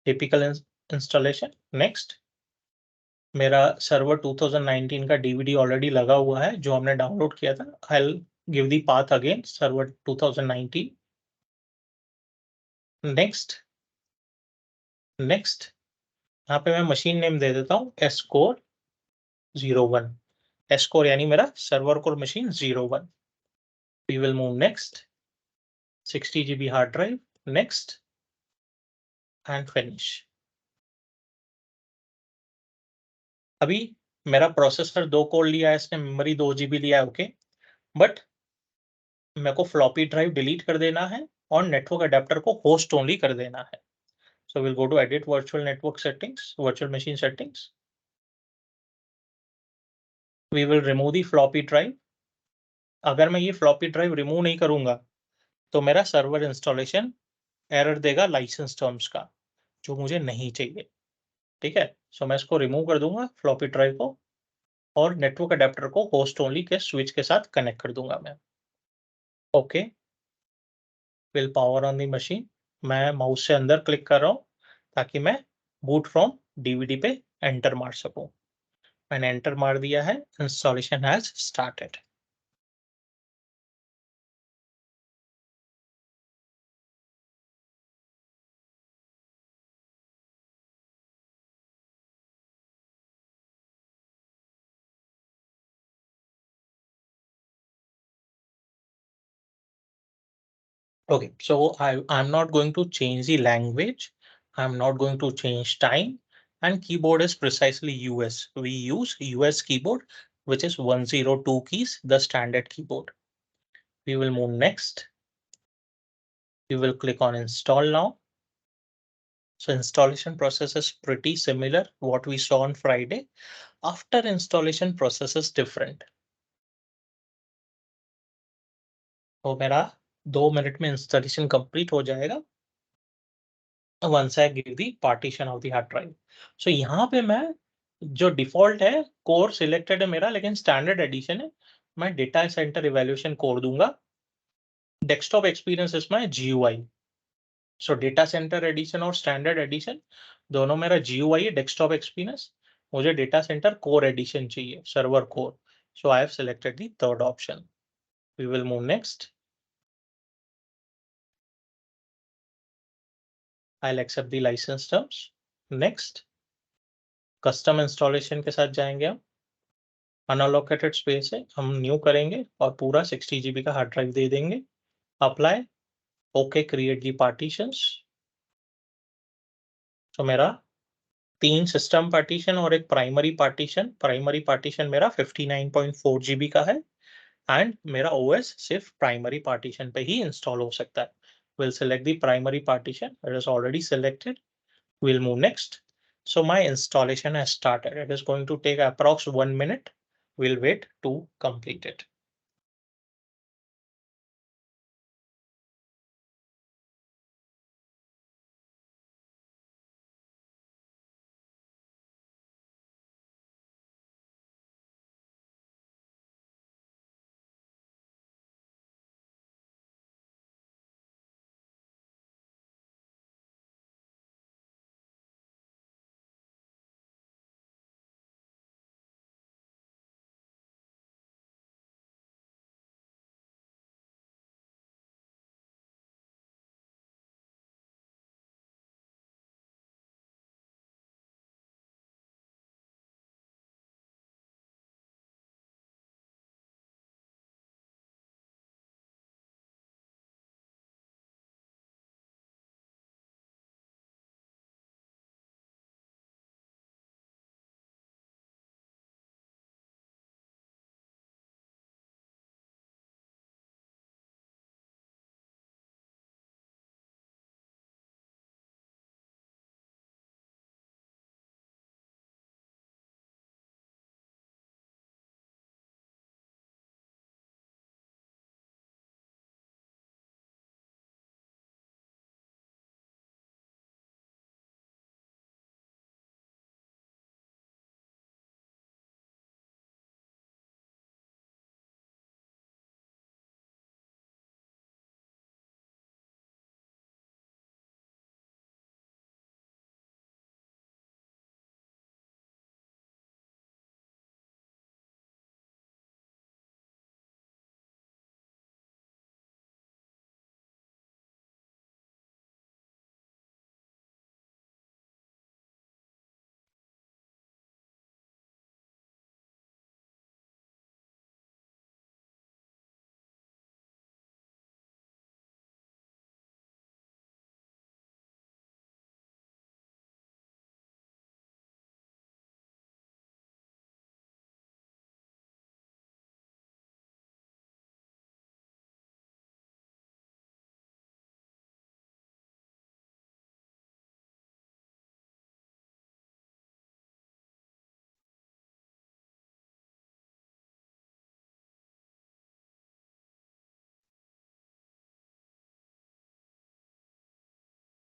typical installation. Next, मेरा सर्वर 2019 का DVD ऑलरेडी लगा हुआ है जो हमने डाउनलोड किया था। I will give the path again, server 2019। Next, यहाँ पे मैं मशीन नेम दे देता हूँ S-Core 01। S-Core यानी मेरा server core machine 01। We will move next, 60 GB hard drive, next, and finish। अभी मेरा प्रोसेसर 2 कोर लिया है इसने, मेमोरी 2 GB लिया है, ओके, बट मेरे को फ्लॉपी ड्राइव डिलीट कर देना है और नेटवर्क अडेप्टर को होस्ट ओनली कर देना है। So will go to edit virtual network settings, virtual machine settings. We will remove the floppy drive. अगर मैं ये फ्लॉपी ड्राइव रिमूव नहीं करूंगा तो मेरा सर्वर इंस्टॉलेशन एरर देगा लाइसेंस टर्म्स का, जो मुझे नहीं चाहिए। ठीक है, सो मैं इसको रिमूव कर दूंगा फ्लॉपी ड्राइव को, और नेटवर्क अडेप्टर को होस्ट ओनली के स्विच के साथ कनेक्ट कर दूंगा मैं। Okay, will power on the machine. मैं माउस से अंदर क्लिक कर रहा हूँ ताकि मैं बूट फ्रॉम DVD पे एंटर मार सकूं। मैंने एंटर मार दिया है, installation has started. Okay, so I'm not going to change the language. I'm not going to change time. And keyboard is precisely US. We use US keyboard, which is 102 keys, the standard keyboard. We will move next. We will click on install now. So installation process is pretty similar what we saw on Friday. After installation process is different. तो मेरा 2 minute में installation complete हो जाएगा once I give the partition of the hard drive. So यहाँ पे मैं जो default है कोर सिलेक्टेड है मेरा, लेकिन स्टैंडर्ड एडिशन है, मैं डेटा सेंटर इवैल्यूएशन कोर दूंगा। Desktop experience is my GUI. So data centre edition और स्टैंडर्ड एडिशन दोनों मेरा जीयूआई है, डेस्कटॉप एक्सपीरियंस। मुझे डेटा सेंटर कोर एडिशन चाहिए, server core. So I have selected the third option. We will move next. I'll accept the license terms. Next, custom installation के साथ जाएंगे हम। अनअलोकेटेड स्पेस है, हम न्यू करेंगे और पूरा 60 GB का हार्ड ड्राइव दे देंगे। Apply, okay, create the partitions. तो मेरा 3 सिस्टम पार्टीशन और एक प्राइमरी पार्टीशन। प्राइमरी पार्टीशन मेरा 59.4 GB का है एंड मेरा ओएस सिर्फ प्राइमरी पार्टीशन पे ही इंस्टॉल हो सकता है। We'll select the primary partition. It is already selected. We'll move next. So my installation has started. It is going to take approx 1 minute. We'll wait to complete it.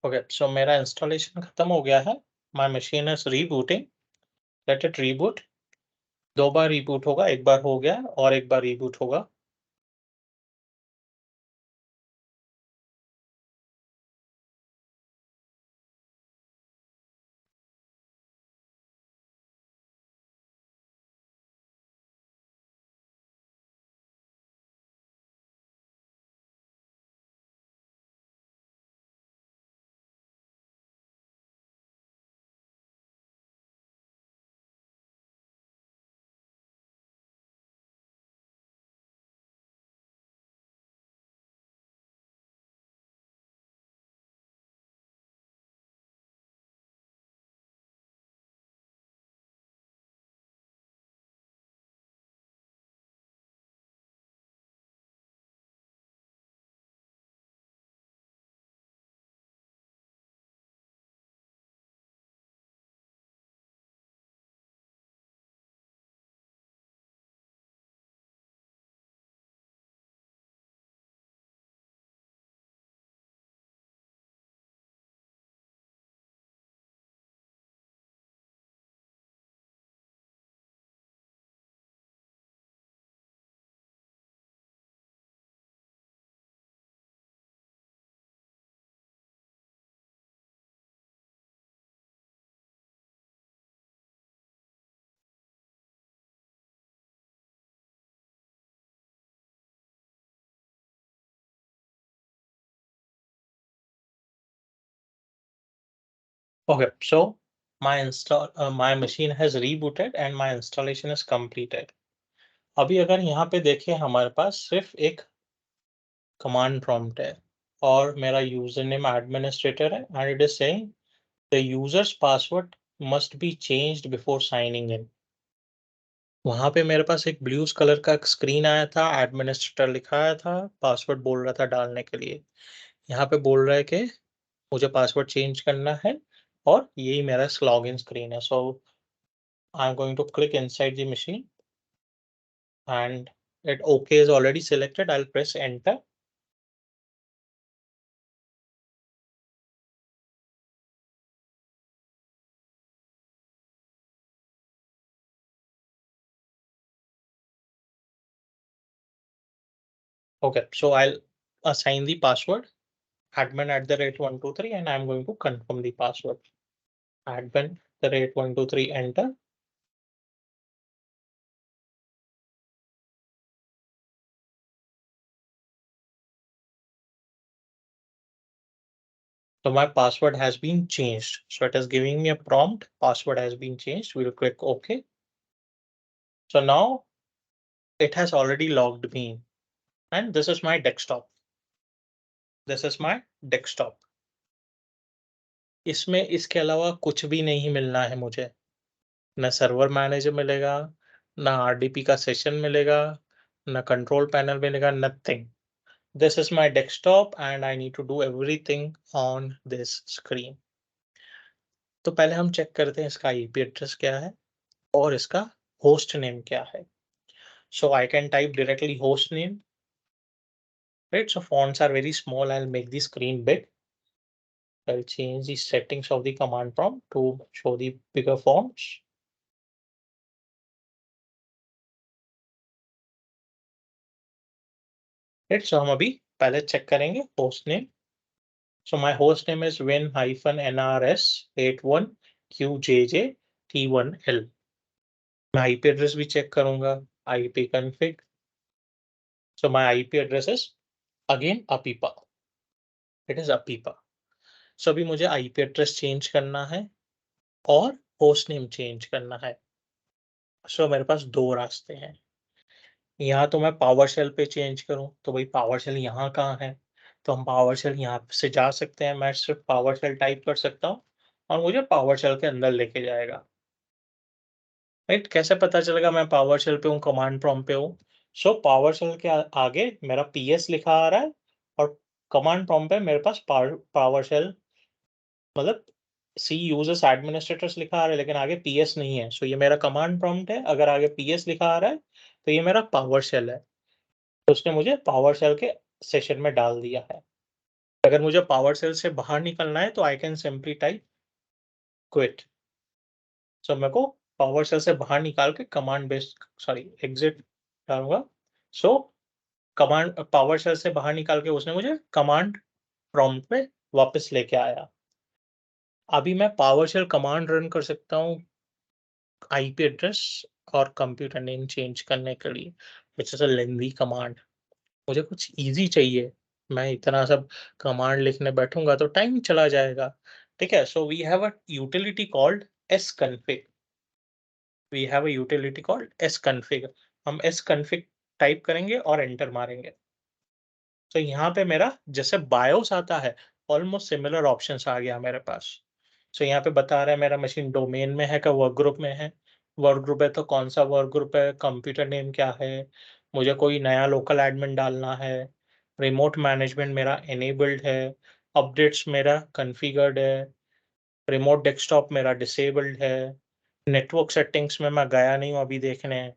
Okay, so मेरा installation खत्म हो गया है। My machine is rebooting. Let it reboot. 2 bar reboot होगा, 1 बार हो गया और 1 बार reboot होगा। Okay, so my machine has rebooted and my installation is completed. अभी अगर यहाँ पे देखें हमारे पास सिर्फ एक कमांड प्रॉम्प्ट है और मेरा यूजर नेम एडमिनिस्ट्रेटर है and it is saying the user's password must be changed before signing in. वहां पे मेरे पास एक ब्लू कलर का स्क्रीन आया था, एडमिनिस्ट्रेटर लिखा आया था, पासवर्ड बोल रहा था डालने के लिए। यहाँ पे बोल रहा है कि मुझे पासवर्ड चेंज करना है और यही मेरा लॉगिन स्क्रीन है। So I am going to click inside the machine and it OK is already selected. I'll press enter. Okay, so I'll assign the password admin@123 and I'm going to confirm the password. Admin@123 enter. So my password has been changed. So it is giving me a prompt. Password has been changed. We'll click OK. So now it has already logged me in. And this is my desktop. This is my desktop. इसमें इसके अलावा कुछ भी नहीं मिलना है मुझे। ना सर्वर मैनेजर मिलेगा, ना आरडीपी का सेशन मिलेगा, ना कंट्रोल पैनल मिलेगा, nothing. This is my desktop and I need to do everything on this screen. तो पहले हम चेक करते हैं इसका आईपी एड्रेस क्या है और इसका होस्ट नेम क्या है। So I can type directly host name, right? So fonts are very small. I'll make the screen big. I'll change the settings of the command prompt to show the bigger fonts. Right, so हम अभी पहले check करेंगे host name. So my host name is win-nrs81qjj t1l. मैं IP address भी check करूंगा, IP config. So my IP address is again APIPA. It is APIPA. So अभी मुझे IP address change करना है और host name change करना है। So मेरे पास दो रास्ते हैं। यहाँ तो मैं PowerShell पे चेंज करूं तो भाई PowerShell यहाँ कहाँ है, तो हम PowerShell यहाँ से जा सकते हैं। मैं सिर्फ PowerShell टाइप कर सकता हूँ और मुझे PowerShell के अंदर लेके जाएगा। राइट, कैसे पता चलेगा मैं PowerShell पे हूँ, कमांड प्रॉम्प्ट पे हूँ? सो PowerShell के आगे मेरा PS लिखा आ रहा है और कमांड प्रॉम्प्ट पे मेरे पास PowerShell मतलब सी यूजर्स एडमिनिस्ट्रेटर्स लिखा आ रहा है, लेकिन आगे PS नहीं है। सो ये मेरा कमांड प्रॉम्प्ट है। अगर आगे PS लिखा आ रहा है तो ये मेरा PowerShell है। तो उसने मुझे PowerShell के सेशन में डाल दिया है। अगर मुझे PowerShell से बाहर निकलना है तो I can simply type quit. So मेरे को PowerShell से बाहर निकाल के कमांड बेस्ड एग्जिट डालूंगा। सो कमांड PowerShell से बाहर निकाल के उसने मुझे कमांड प्रॉम्प्ट पे वापस लेके आया। अभी मैं PowerShell कमांड रन कर सकता हूँ IP एड्रेस और कंप्यूटर नेम चेंज करने के लिए, which is a lengthy command. मुझे कुछ इजी चाहिए, मैं इतना सब कमांड लिखने बैठूंगा तो टाइम चला जाएगा। ठीक है, so we have a utility called sconfig। We have a utility called sconfig। हम sconfig टाइप करेंगे और एंटर मारेंगे। तो यहाँ पे मेरा जैसे बायोस आता है, ऑलमोस्ट सिमिलर ऑप्शंस आ गया मेरे पास। सो यहाँ पे बता रहा है मेरा मशीन डोमेन में है, का वर्क ग्रुप में है। वर्क ग्रुप है तो कौन सा वर्क ग्रुप है, कंप्यूटर नेम क्या है, मुझे कोई नया लोकल एडमिन डालना है, रिमोट मैनेजमेंट मेरा एनेबल्ड है, अपडेट्स मेरा कॉन्फ़िगर्ड है, रिमोट डेस्कटॉप मेरा डिसेबल्ड है, नेटवर्क सेटिंग्स में मैं गया नहीं हूँ अभी देखने,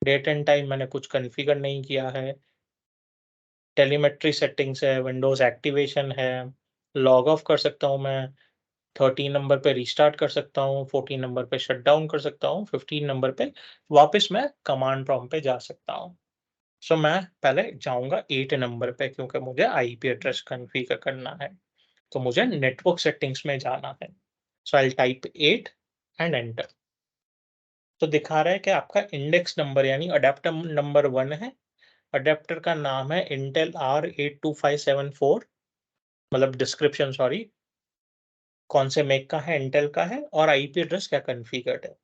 डेट एंड टाइम मैंने कुछ कॉन्फ़िगर नहीं किया है, टेलीमेट्री सेटिंग्स है, विंडोज एक्टिवेशन है, लॉग ऑफ कर सकता हूँ मैं, 13 नंबर पे रीस्टार्ट कर सकता हूँ, 14 नंबर पे शट डाउन कर सकता हूँ, 15 नंबर पे वापस मैं कमांड प्रॉम्प्ट पे जा सकता हूँ। सो मैं पहले जाऊंगा 8 नंबर पे क्योंकि मुझे आईपी एड्रेस कॉन्फ़िगर करना है, तो मुझे नेटवर्क सेटिंग्स में जाना है। So I type 8 and enter. तो दिखा रहा है कि आपका इंडेक्स नंबर यानी अडेप्टर नंबर 1 है। अडेप्टर का नाम है इंटेल R82574, मतलब डिस्क्रिप्शन सॉरी कौन से मेक का है, इंटेल का है, और आईपी एड्रेस क्या कॉन्फ़िगर्ड है।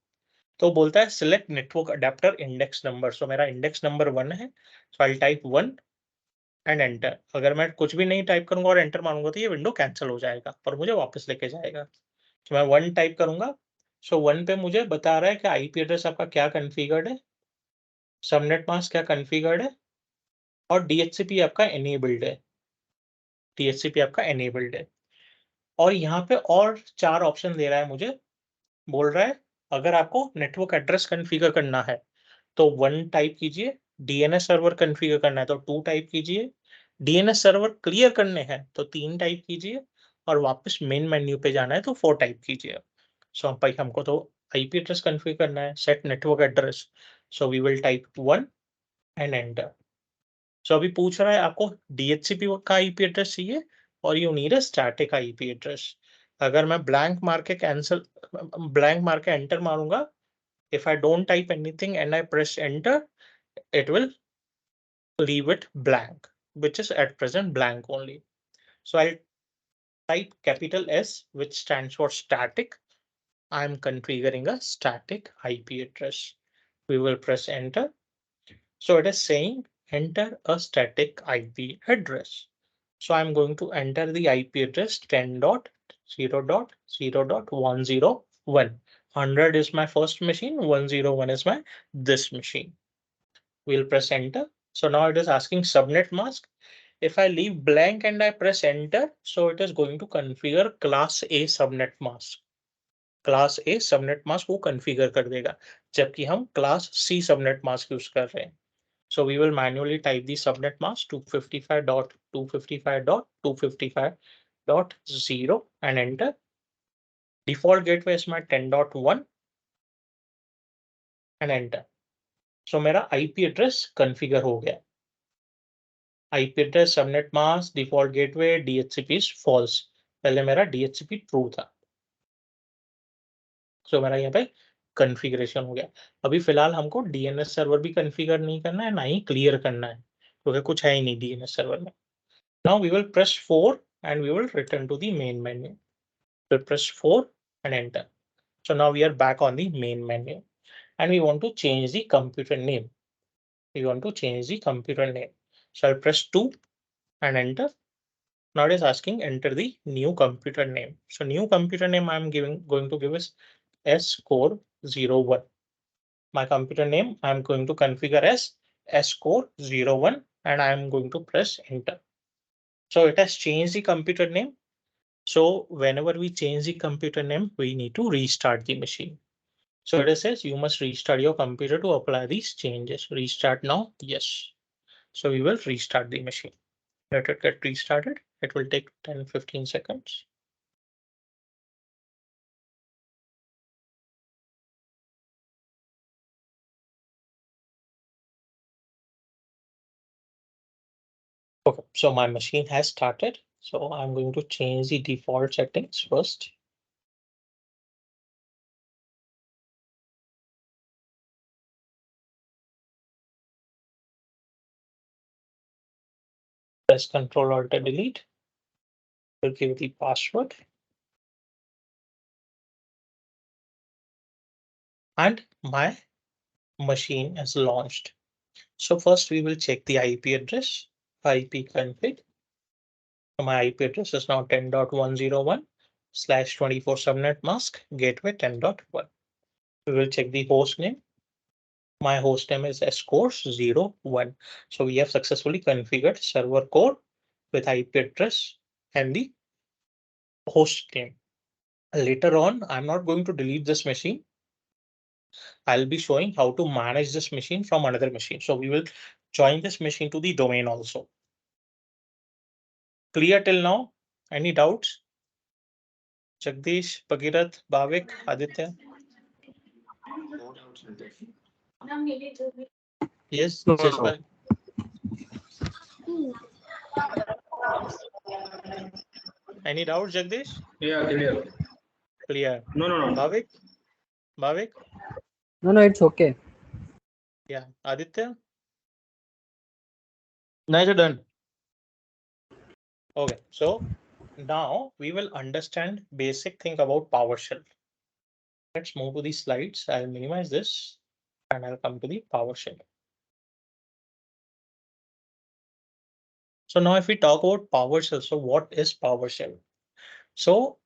तो बोलता है select network adapter index number. So मेरा इंडेक्स नंबर 1 है, so I type 1 and enter. अगर मैं कुछ भी नहीं टाइप करूंगा और एंटर मारूंगा तो ये विंडो कैंसिल हो जाएगा और मुझे वापस लेके जाएगा। तो मैं 1 टाइप करूंगा। सो 1 पे मुझे बता रहा है कि आईपी एड्रेस आपका क्या कॉन्फ़िगर्ड है, सबनेट मास्क क्या कॉन्फ़िगर्ड है, और डीएचसीपी आपका एनेबल्ड है। डीएचसीपी आपका एनेबल्ड है। और यहाँ पे और 4 ऑप्शन दे रहा है मुझे। बोल रहा है अगर आपको नेटवर्क एड्रेस कॉन्फ़िगर करना है तो 1 टाइप कीजिए, डीएनएस सर्वर कॉन्फ़िगर करना है तो 2 टाइप कीजिए, डीएनएस सर्वर क्लियर करने हैं तो 3 टाइप कीजिए, और वापस मेन मेन्यू पे जाना है तो 4 टाइप कीजिए। सो भाई हमको तो आईपी एड्रेस कॉन्फ़िगर करना है, set network address. So we will type 1 and enter. So अभी पूछ रहा है आपको डीएचसीपी का आईपी एड्रेस चाहिए और you need a static IP address. अगर मैं ब्लैंक मार के एंटर मारूंगा, if I don't type anything and I press enter, it will leave it blank, which is at present blank only. So I'll type capital S, which stands for static. I'm configuring a static IP address. We will press enter. So it is saying enter a static IP address. So I'm going to enter the IP address 10.0.0.101. 100 is my first machine, 101 is my this machine. We'll press enter. So now it is asking subnet mask. If I leave blank and I press enter, so it is going to configure class A subnet mask. Class A subnet mask वो configure कर देगा, जबकि हम class C subnet mask use कर रहे हैं। So we will manually type the subnet mask 255.255.255.0 and enter. Default gateway is my 10.1 and enter. So मेरा IP address configure हो गया। IP address, subnet mask, default gateway, DHCP is false. पहले मेरा DHCP true था। So मेरा यहाँ पे configuration हो गया। अभी फिलहाल हमको DNS सर्वर भी कॉन्फ़िगर नहीं करना है, ना ही क्लियर करना है, क्योंकि कुछ है ही नहीं DNS सर्वर में। Now we will press 4 and we will return to the main menu. We'll press 4 and enter. So now we are back on the main menu and we want to change the computer name. We want to change the computer name. So I'll press 2 and enter. Now it is asking enter the new computer name. So new computer name I'm going to give is score01. My computer name I'm going to configure as score01 and I'm going to press enter. So it has changed the computer name. So whenever we change the computer name, we need to restart the machine. So it says you must restart your computer to apply these changes. Restart now, yes. So we will restart the machine. Let it get restarted. It will take 10-15 seconds. Okay, so my machine has started. So I'm going to change the default settings first. Press Ctrl Alt Delete. We'll give the password. And my machine is launched. So first we will check the IP address, IP config. So my IP address is now 10.101/24 subnet mask gateway 10.1. We will check the host name. My host name is scores01. So we have successfully configured server core with IP address and the host name. Later on, I'm not going to delete this machine. I'll be showing how to manage this machine from another machine. So we will join this machine to the domain also. Clear till now? Any doubts? Jagdish, Bhagirath, Bhavik, Aditya? Yes, No, Jashpal. Any doubts, Jagdish? Yeah, clear. Clear. No. Bhavik? Bhavik? No, it's okay. Yeah. Aditya? Nice done. Okay. So now we will understand basic thing about PowerShell. Let's move to the slides. I'll minimize this and I'll come to the PowerShell. So now if we talk about PowerShell, so what is PowerShell? So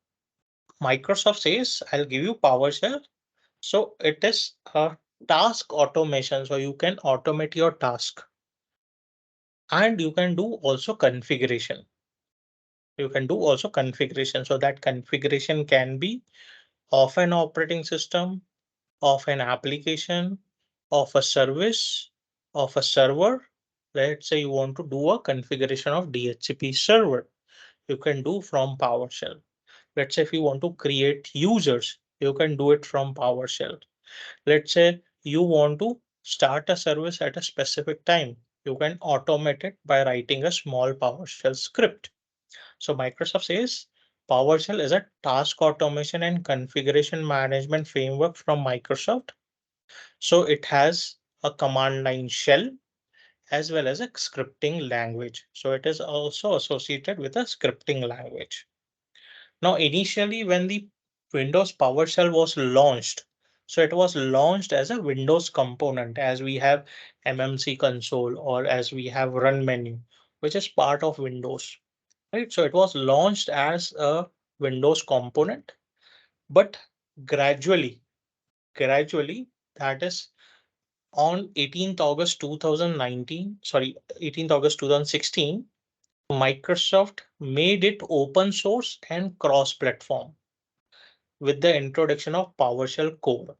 Microsoft says, I'll give you PowerShell. So it is a task automation. So you can automate your task and you can do also configuration. You can do also configuration. So that configuration can be of an operating system, of an application, of a service, of a server. Let's say you want to do a configuration of DHCP server. You can do from PowerShell. Let's say if you want to create users, you can do it from PowerShell. Let's say you want to start a service at a specific time. You can automate it by writing a small PowerShell script. So Microsoft says PowerShell is a task automation and configuration management framework from Microsoft. So it has a command line shell as well as a scripting language. So it is also associated with a scripting language. Now, initially, when the Windows PowerShell was launched, so it was launched as a Windows component, as we have MMC console or as we have run menu, which is part of Windows, right? So it was launched as a Windows component, but gradually, that is on 18th August 2019, sorry, 18th August 2016, Microsoft made it open source and cross-platform with the introduction of PowerShell Core.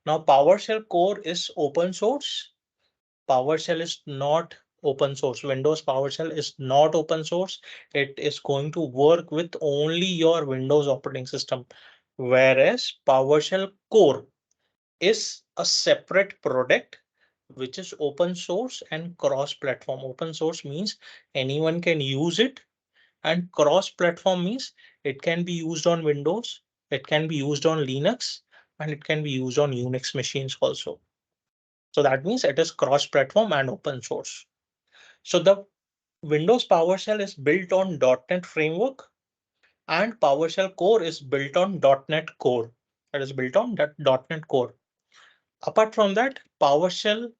Now, PowerShell Core is open source. PowerShell is not open source. Windows PowerShell is not open source. It is going to work with only your Windows operating system, whereas PowerShell Core is a separate product which is open source and cross-platform. Open source means anyone can use it, and cross-platform means it can be used on Windows, it can be used on Linux, and it can be used on Unix machines also. So that means it is cross-platform and open source. So the Windows PowerShell is built on .NET framework and PowerShell Core is built on .NET Core. That is built on that .NET Core. Apart from that, PowerShell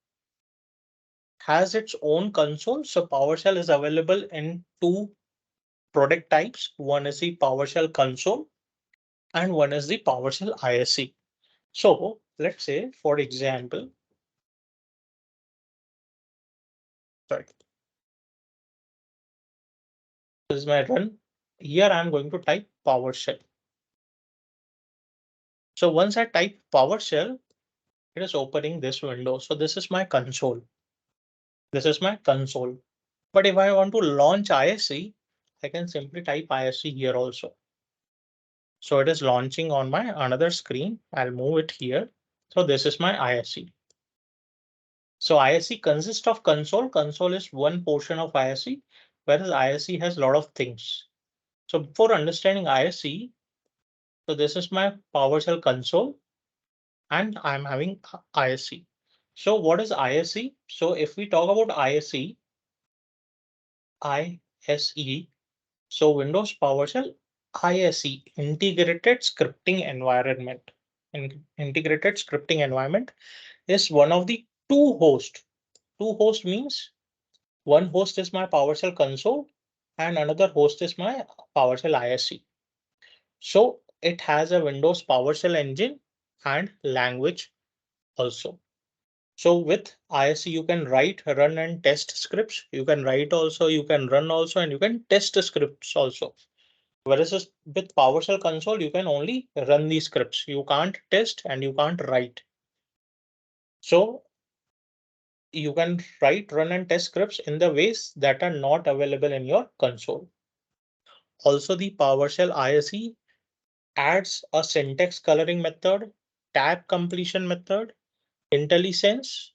has its own console. So PowerShell is available in two product types. One is the PowerShell console and one is the PowerShell ISC. So let's say, for example, sorry, this is my run. Here I'm going to type PowerShell. So once I type PowerShell, it is opening this window. So this is my console. This is my console. But if I want to launch ISC, I can simply type ISC here also. So it is launching on my another screen. I'll move it here. So this is my ISC. So ISC consists of console. Console is one portion of ISC, whereas ISC has a lot of things. So before understanding ISC, so this is my PowerShell console and I'm having ISC. So what is ISC? So if we talk about ISC, so Windows PowerShell ISE, integrated scripting environment. Integrated scripting environment is one of the two hosts. Two host means one host is my PowerShell console and another host is my PowerShell ISC. So it has a Windows PowerShell engine and language also. So with ISC, you can write, run and test scripts. You can write also, you can run also, and you can test the scripts also. Whereas with PowerShell console, you can only run these scripts. You can't test and you can't write. So you can write, run and test scripts in the ways that are not available in your console. Also, the PowerShell ISE adds a syntax coloring method, tab completion method, IntelliSense,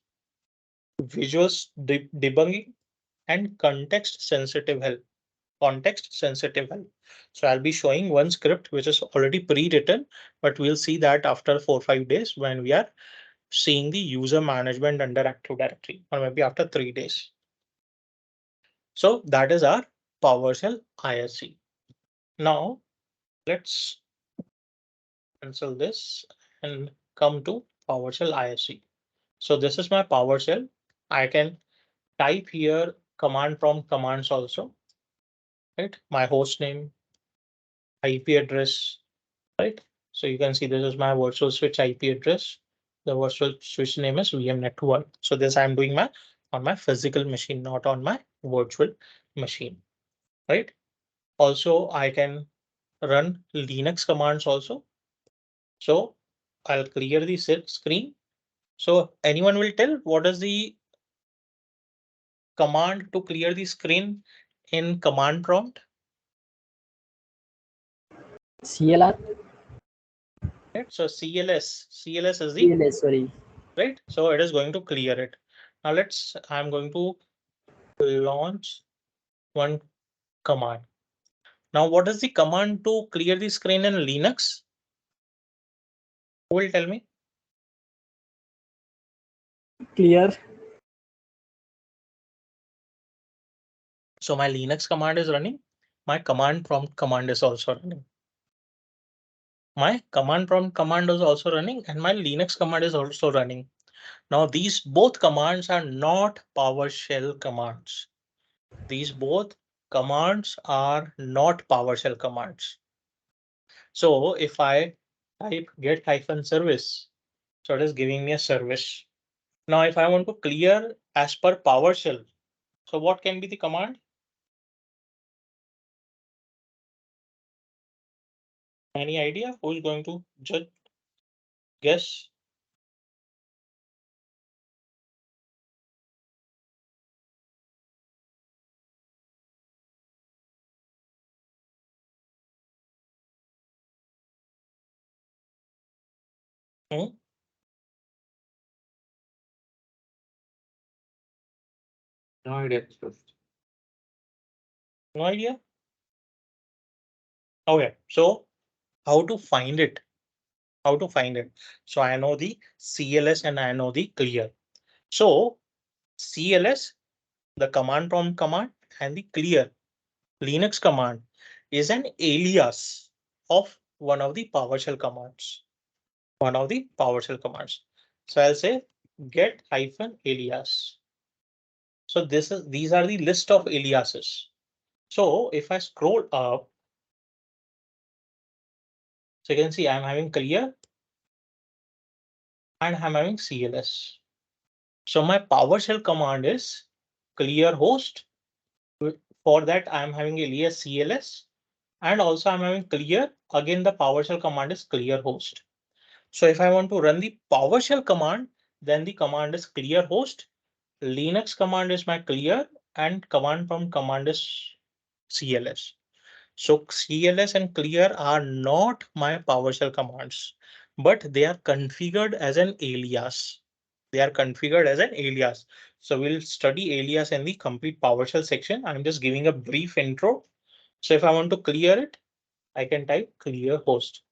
visual debugging, and context sensitive help. So I'll be showing one script which is already pre-written, but we'll see that after 4 or 5 days when we are seeing the user management under Active Directory, or maybe after 3 days. So that is our PowerShell ISC. Now let's cancel this and come to PowerShell ISC. So this is my PowerShell. I can type here command prompt commands also, right? My host name, IP address, right? So you can see this is my virtual switch IP address. The virtual switch name is VM network. So this I'm doing my on my physical machine, not on my virtual machine, right? Also, I can run Linux commands also. So I'll clear the screen. So anyone will tell what is the command to clear the screen in command prompt? CLR? Right? So CLS is the CLS, sorry. right. So it is going to clear it. Now I'm going to launch one command. Now, what is the command to clear the screen in Linux? Who will tell me? Clear. So my Linux command is running. My command prompt command is also running. My command prompt command is also running and my Linux command is also running. Now these both commands are not PowerShell commands. These both commands are not PowerShell commands. So if I type get hyphen service, so it is giving me a service. Now if I want to clear as per PowerShell, so what can be the command? Any idea who is going to judge? Guess? Hmm? No idea. First. No idea? Okay, so how to find it? How to find it? So I know the CLS and I know the clear. So CLS, the command prompt command, and the clear Linux command is an alias of one of the PowerShell commands. One of the PowerShell commands. So I'll say get hyphen alias. So these are the list of aliases. So if I scroll up, so you can see I'm having clear and I'm having CLS. So my PowerShell command is clear host. For that, I'm having alias CLS and also I'm having clear. Again, the PowerShell command is clear host. So if I want to run the PowerShell command, then the command is clear host. Linux command is my clear and command prompt command is CLS. So CLS and clear are not my PowerShell commands, but they are configured as an alias. They are configured as an alias. So we'll study alias in the complete PowerShell section. I'm just giving a brief intro. So if I want to clear it, I can type clear host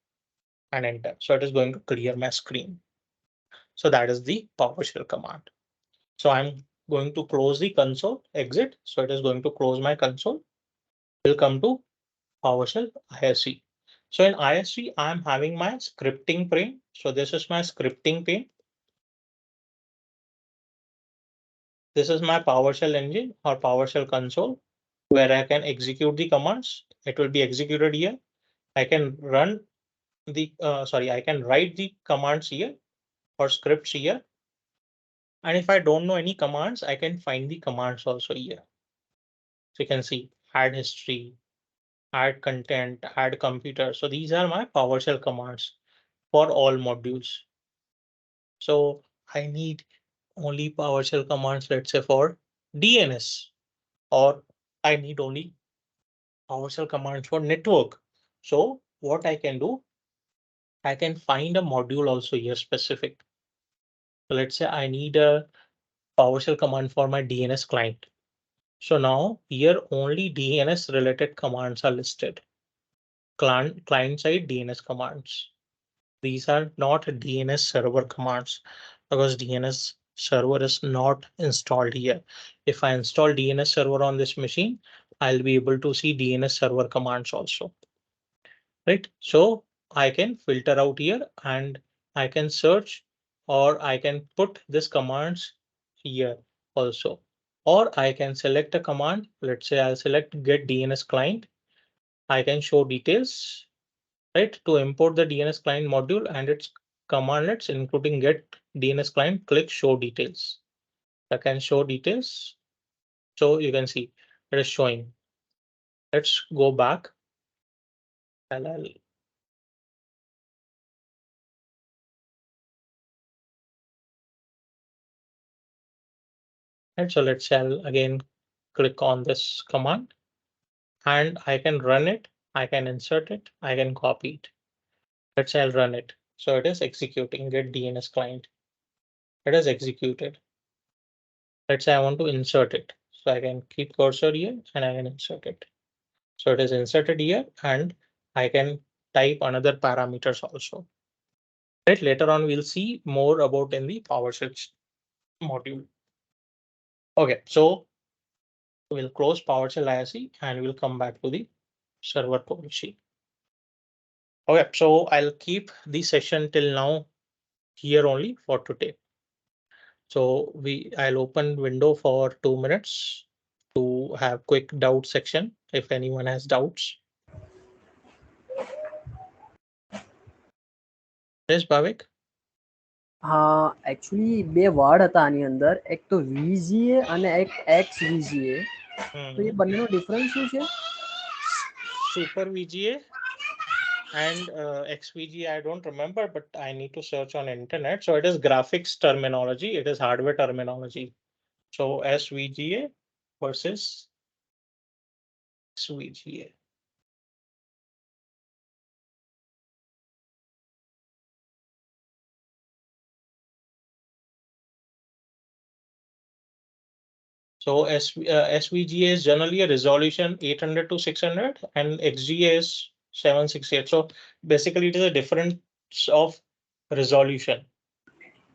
and enter. So it is going to clear my screen. So that is the PowerShell command. So I'm going to close the console, exit. So it is going to close my console. We'll come to PowerShell ISC. So in ISC, I'm having my scripting pane. So this is my scripting pane. This is my PowerShell engine or PowerShell console where I can execute the commands. It will be executed here. I can run the I can write the commands here or scripts here. And if I don't know any commands, I can find the commands also here. So you can see add history, add content, add computer. So these are my PowerShell commands for all modules. So I need only PowerShell commands, let's say for DNS, or I need only PowerShell commands for network. So what I can do, I can find a module also here specific. So let's say I need a PowerShell command for my DNS client. So now here only DNS related commands are listed. Client side DNS commands. These are not DNS server commands because DNS server is not installed here. If I install DNS server on this machine, I'll be able to see DNS server commands also. right? So I can filter out here and I can search, or I can put this commands here also, or I can select a command. Let's say I'll select get DNS client. I can show details, right? To import the DNS client module and its commandlets, including get DNS client, click show details. I can show details. So you can see it is showing. Let's go back. I'll right, so let's say I'll again click on this command and I can run it. I can insert it. I can copy it. Let's say I'll run it. So it is executing get DNS client. It is executed. Let's say I want to insert it. So I can keep cursor here and I can insert it. So it is inserted here and I can type another parameters also. Right, later on we'll see more about in the PowerShell module. Okay, so we'll close PowerShell ISE and we'll come back to the server policy. Okay, so I'll keep the session till now here only for today. So I'll open window for 2 minutes to have quick doubt section if anyone has doubts. Yes, Bhavik? હા actually બે word હતા આની અંદર, એક તો VGA અને એક XVGA. તો એ બંનેનો ડિફરન્સ શું છે? Super VGA and XVGA, I don't remember, but I need to search on internet. So it is graphics terminology. It is hardware terminology. So SVGA versus XVGA. So SVGA is generally a resolution 800 to 600 and XGA is 768. So basically it is a difference of resolution.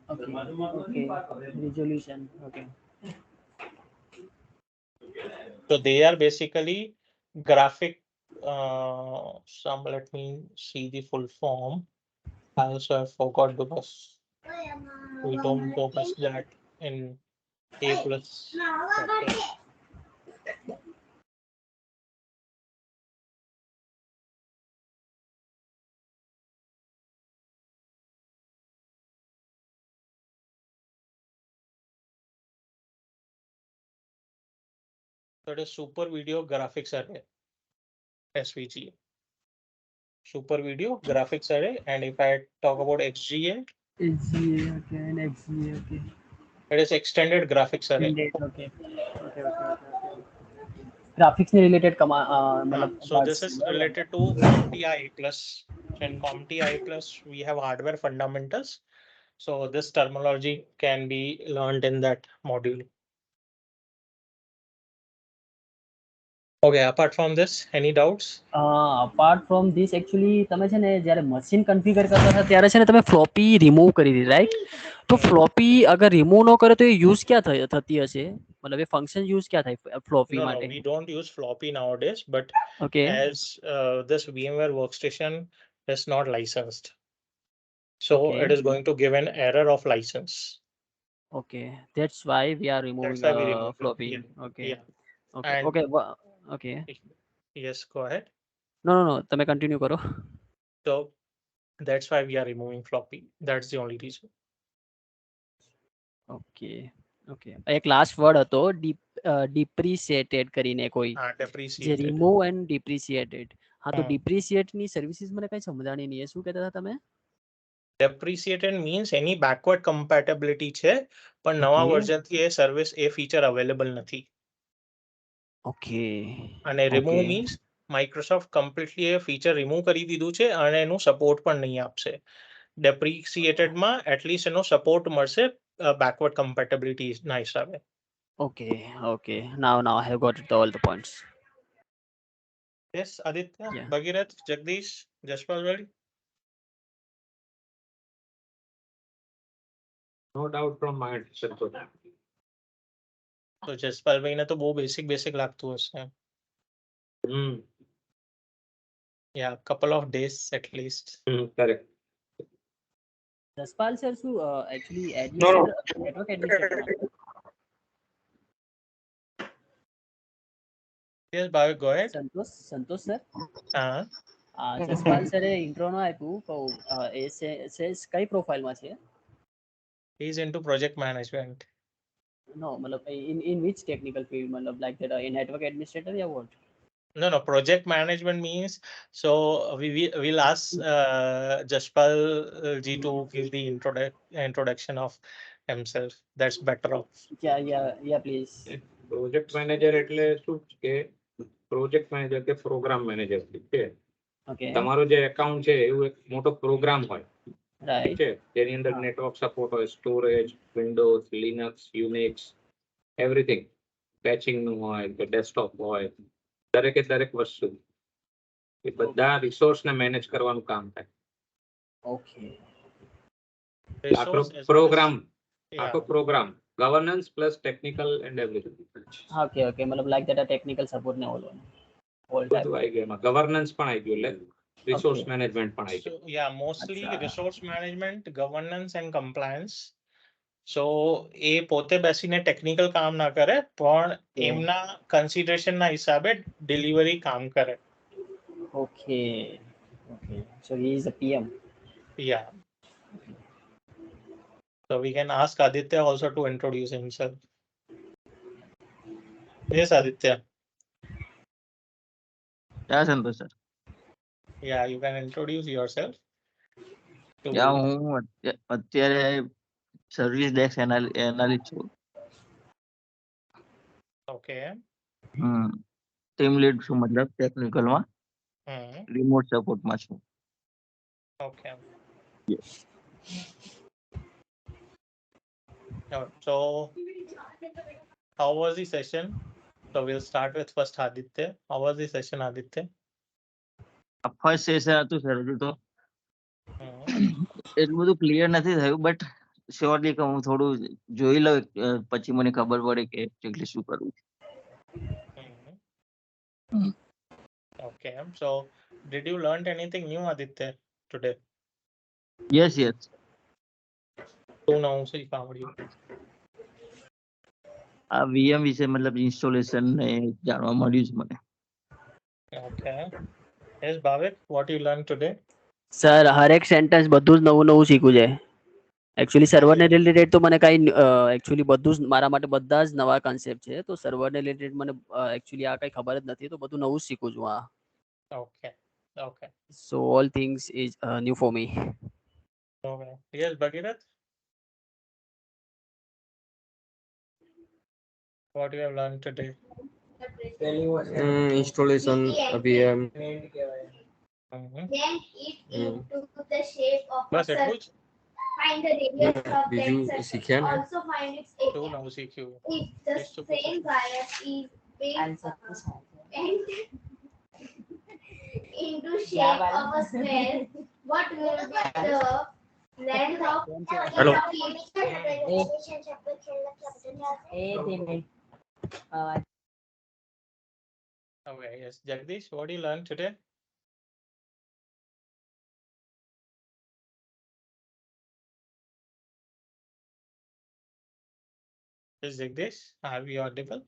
Okay, resolution. Okay. So they are basically graphic, let me see the full form. I also have forgot because we don't go past that in A plus. chapter. So it is Super Video Graphics Array, SVGA. Super Video Graphics Array. And if I talk about XGA, XGA, okay, and XGA, okay. it is Extended Graphics Array. Okay. Graphics related So this is related to CompTIA plus. So in CompTIA plus, we have hardware fundamentals. So this terminology can be learned in that module. Okay, apart from this, any doubts? Apart from this, actually તમે છે ને જ્યારે machine configure કરતા હતા ત્યારે છે ને તમે ફ્લોપી રિમૂવ કરી દીધી, રાઈટ? તો ફ્લોપી અગર રિમૂવ ન કરે તો એ યુઝ ક્યાં થતી હશે? મતલબ એ ફંક્શન યુઝ ક્યાં થાય ફ્લોપી No, માટે? we don't use floppy nowadays, but Okay. as this VMware workstation is not licensed, so Okay. it is going to give an error of license. Okay, that's why we are removing That's why we remove it. floppy. Yeah. Okay. Yeah. Okay. And Okay. Okay. yes, go ahead. No, તમે continue કરો. So that's why we are removing floppy. That's the only reason. Okay. એક last word હતો depreciated કરીને કોઈ, જે Depreciated. remove and depreciated. હા, તો depreciate ની સર્વિસીસ મને કઈ સમજાણી નહીં, શું કહેતા હતા તમે? Depreciated means any backward compatibility છે, પણ નવા વર્ઝન થી એ સર્વિસ એ ફીચર અવેલેબલ નથી. Okay. અને remove means માઇક્રોસોફ્ટ કમ્પ્લીટલી એ ફીચર રિમૂવ કરી દીધું છે અને એનું સપોર્ટ પણ નહીં આપશે. Depreciated માં એટલીસ્ટ એનો સપોર્ટ મળશે backward compatibility ના હિસાબે. Okay. Now I have got all the points. Yes, Aditya, Yeah. Bhagirath, Jagdish, Jaspal ready? No doubt from my end, Santosh. તો જસપાલ ભાઈને તો બહુ બેસિક લાગતું હશે. Yeah, couple of days at least. Correct. Jaspal sir શું actually No, no. administrator network administrator માં છે? Yes, Bhavik, go ahead. સંતોષ sir Uh, Jaspal સરે ઇન્ટ્રો ન આપ્યું કહું એ કઈ પ્રોફાઇલમાં છે? he's into project management. નો મતલબ in which technical field, મતલબ like that a network administrator या what? No, project management means, so we'll ask Jashpal ji to give the introduction of himself. That's better off. Yeah please. Project manager એટલે શું કે project manager કે programme manager ઠીક છે. Okay, તમારો જે account છે એવું એક મોટો પ્રોગ્રામ હોય ઠીક right. છે, જેની અંદર હા. નેટવર્ક સપોર્ટ હોય, storage, Windows, Linux, Unix, everything, patching નું હોય કે ડેસ્કટોપ હોય, દરેક વસ્તુ એ બધા રિસોર્સ ને મેનેજ કરવાનું કામ થાય. Okay. આખો Resource as well as- programme Yeah. આખો programme governance plus technical and everything Okay, મતલબ like that a technical support ને all type. બધું આવી ગયું એમાં. ગવર્નન્સ પણ આવી ગયું, એટલે રિસોર્સ Okay. મેનેજમેન્ટ પણ આવી So ગયું. yeah, mostly Acha. resource management, governance and compliance. So એ પોતે બેસીને ટેકનિકલ કામ ના કરે પણ એમના કન્સિડરેશન ના હિસાબે ડિલિવરી કામ કરે. Okay. So he is a PM. Yeah. So we can ask Aditya also to introduce himself. Yes, Aditya. Yeah, Santosh sir. Yeah, you can introduce yourself. to- Yeah, હું અત્યારે સર્વિસ ડેસ્ક એનાલિસ્ટ છું. Okay. Team lead છું, મતલબ ટેકનિકલમાં, Hmm. Remote સપોર્ટમાં છું. Okay. Yes. So how was the session? So we'll start with first Aditya. How was the session, Aditya? આ first session હતું sir, હજુ તો Hmm. એટલું બધું ક્લિયર નથી થયું, બટ શ્યોરલી કે હું થોડું જોઈ લઉં પછી મને ખબર પડે કે એક્ઝેક્ટલી શું કરવું. Hmm. Hmm. Okay. So did you learn anything new, Aditya, today? Yes yes. શું નવું શીખવાડ્યું? આ VM વિશે મતલબ ઇન્સ્ટોલેશન ને જાણવા મળ્યું છે મને. Okay. Yes, Bhavik, what you learned today? Sir હરેક સેન્ટેન્સ બધું જ નવું શીખવું છે. એકચ્યુઅલી સર્વરને રિલેટેડ તો મને કાંઈ એકચ્યુઅલી બધું જ મારા માટે બધા જ નવા કન્સેપ્ટ છે. તો સર્વરને રિલેટેડ મને એકચ્યુઅલી આ કંઈ ખબર જ નથી, તો બધું નવું જ શીખું છું આ. Okay. Okay. So all things is new for me. Okay. Yes, Bhagirath? What you have learned today? Installation VM. Mhm. Then it into the shape of a બસ એટલું circle. જ? Find the radius of that બીજું circle. શીખ્યા ને? Also find its શું area. નવું શીખ્યું? If the Yes, to same wire is bent into shape of a square, what will be the length of Hello. Okay, yes. Jagdish, what do you learn today? Yes, Jagdish, are we audible?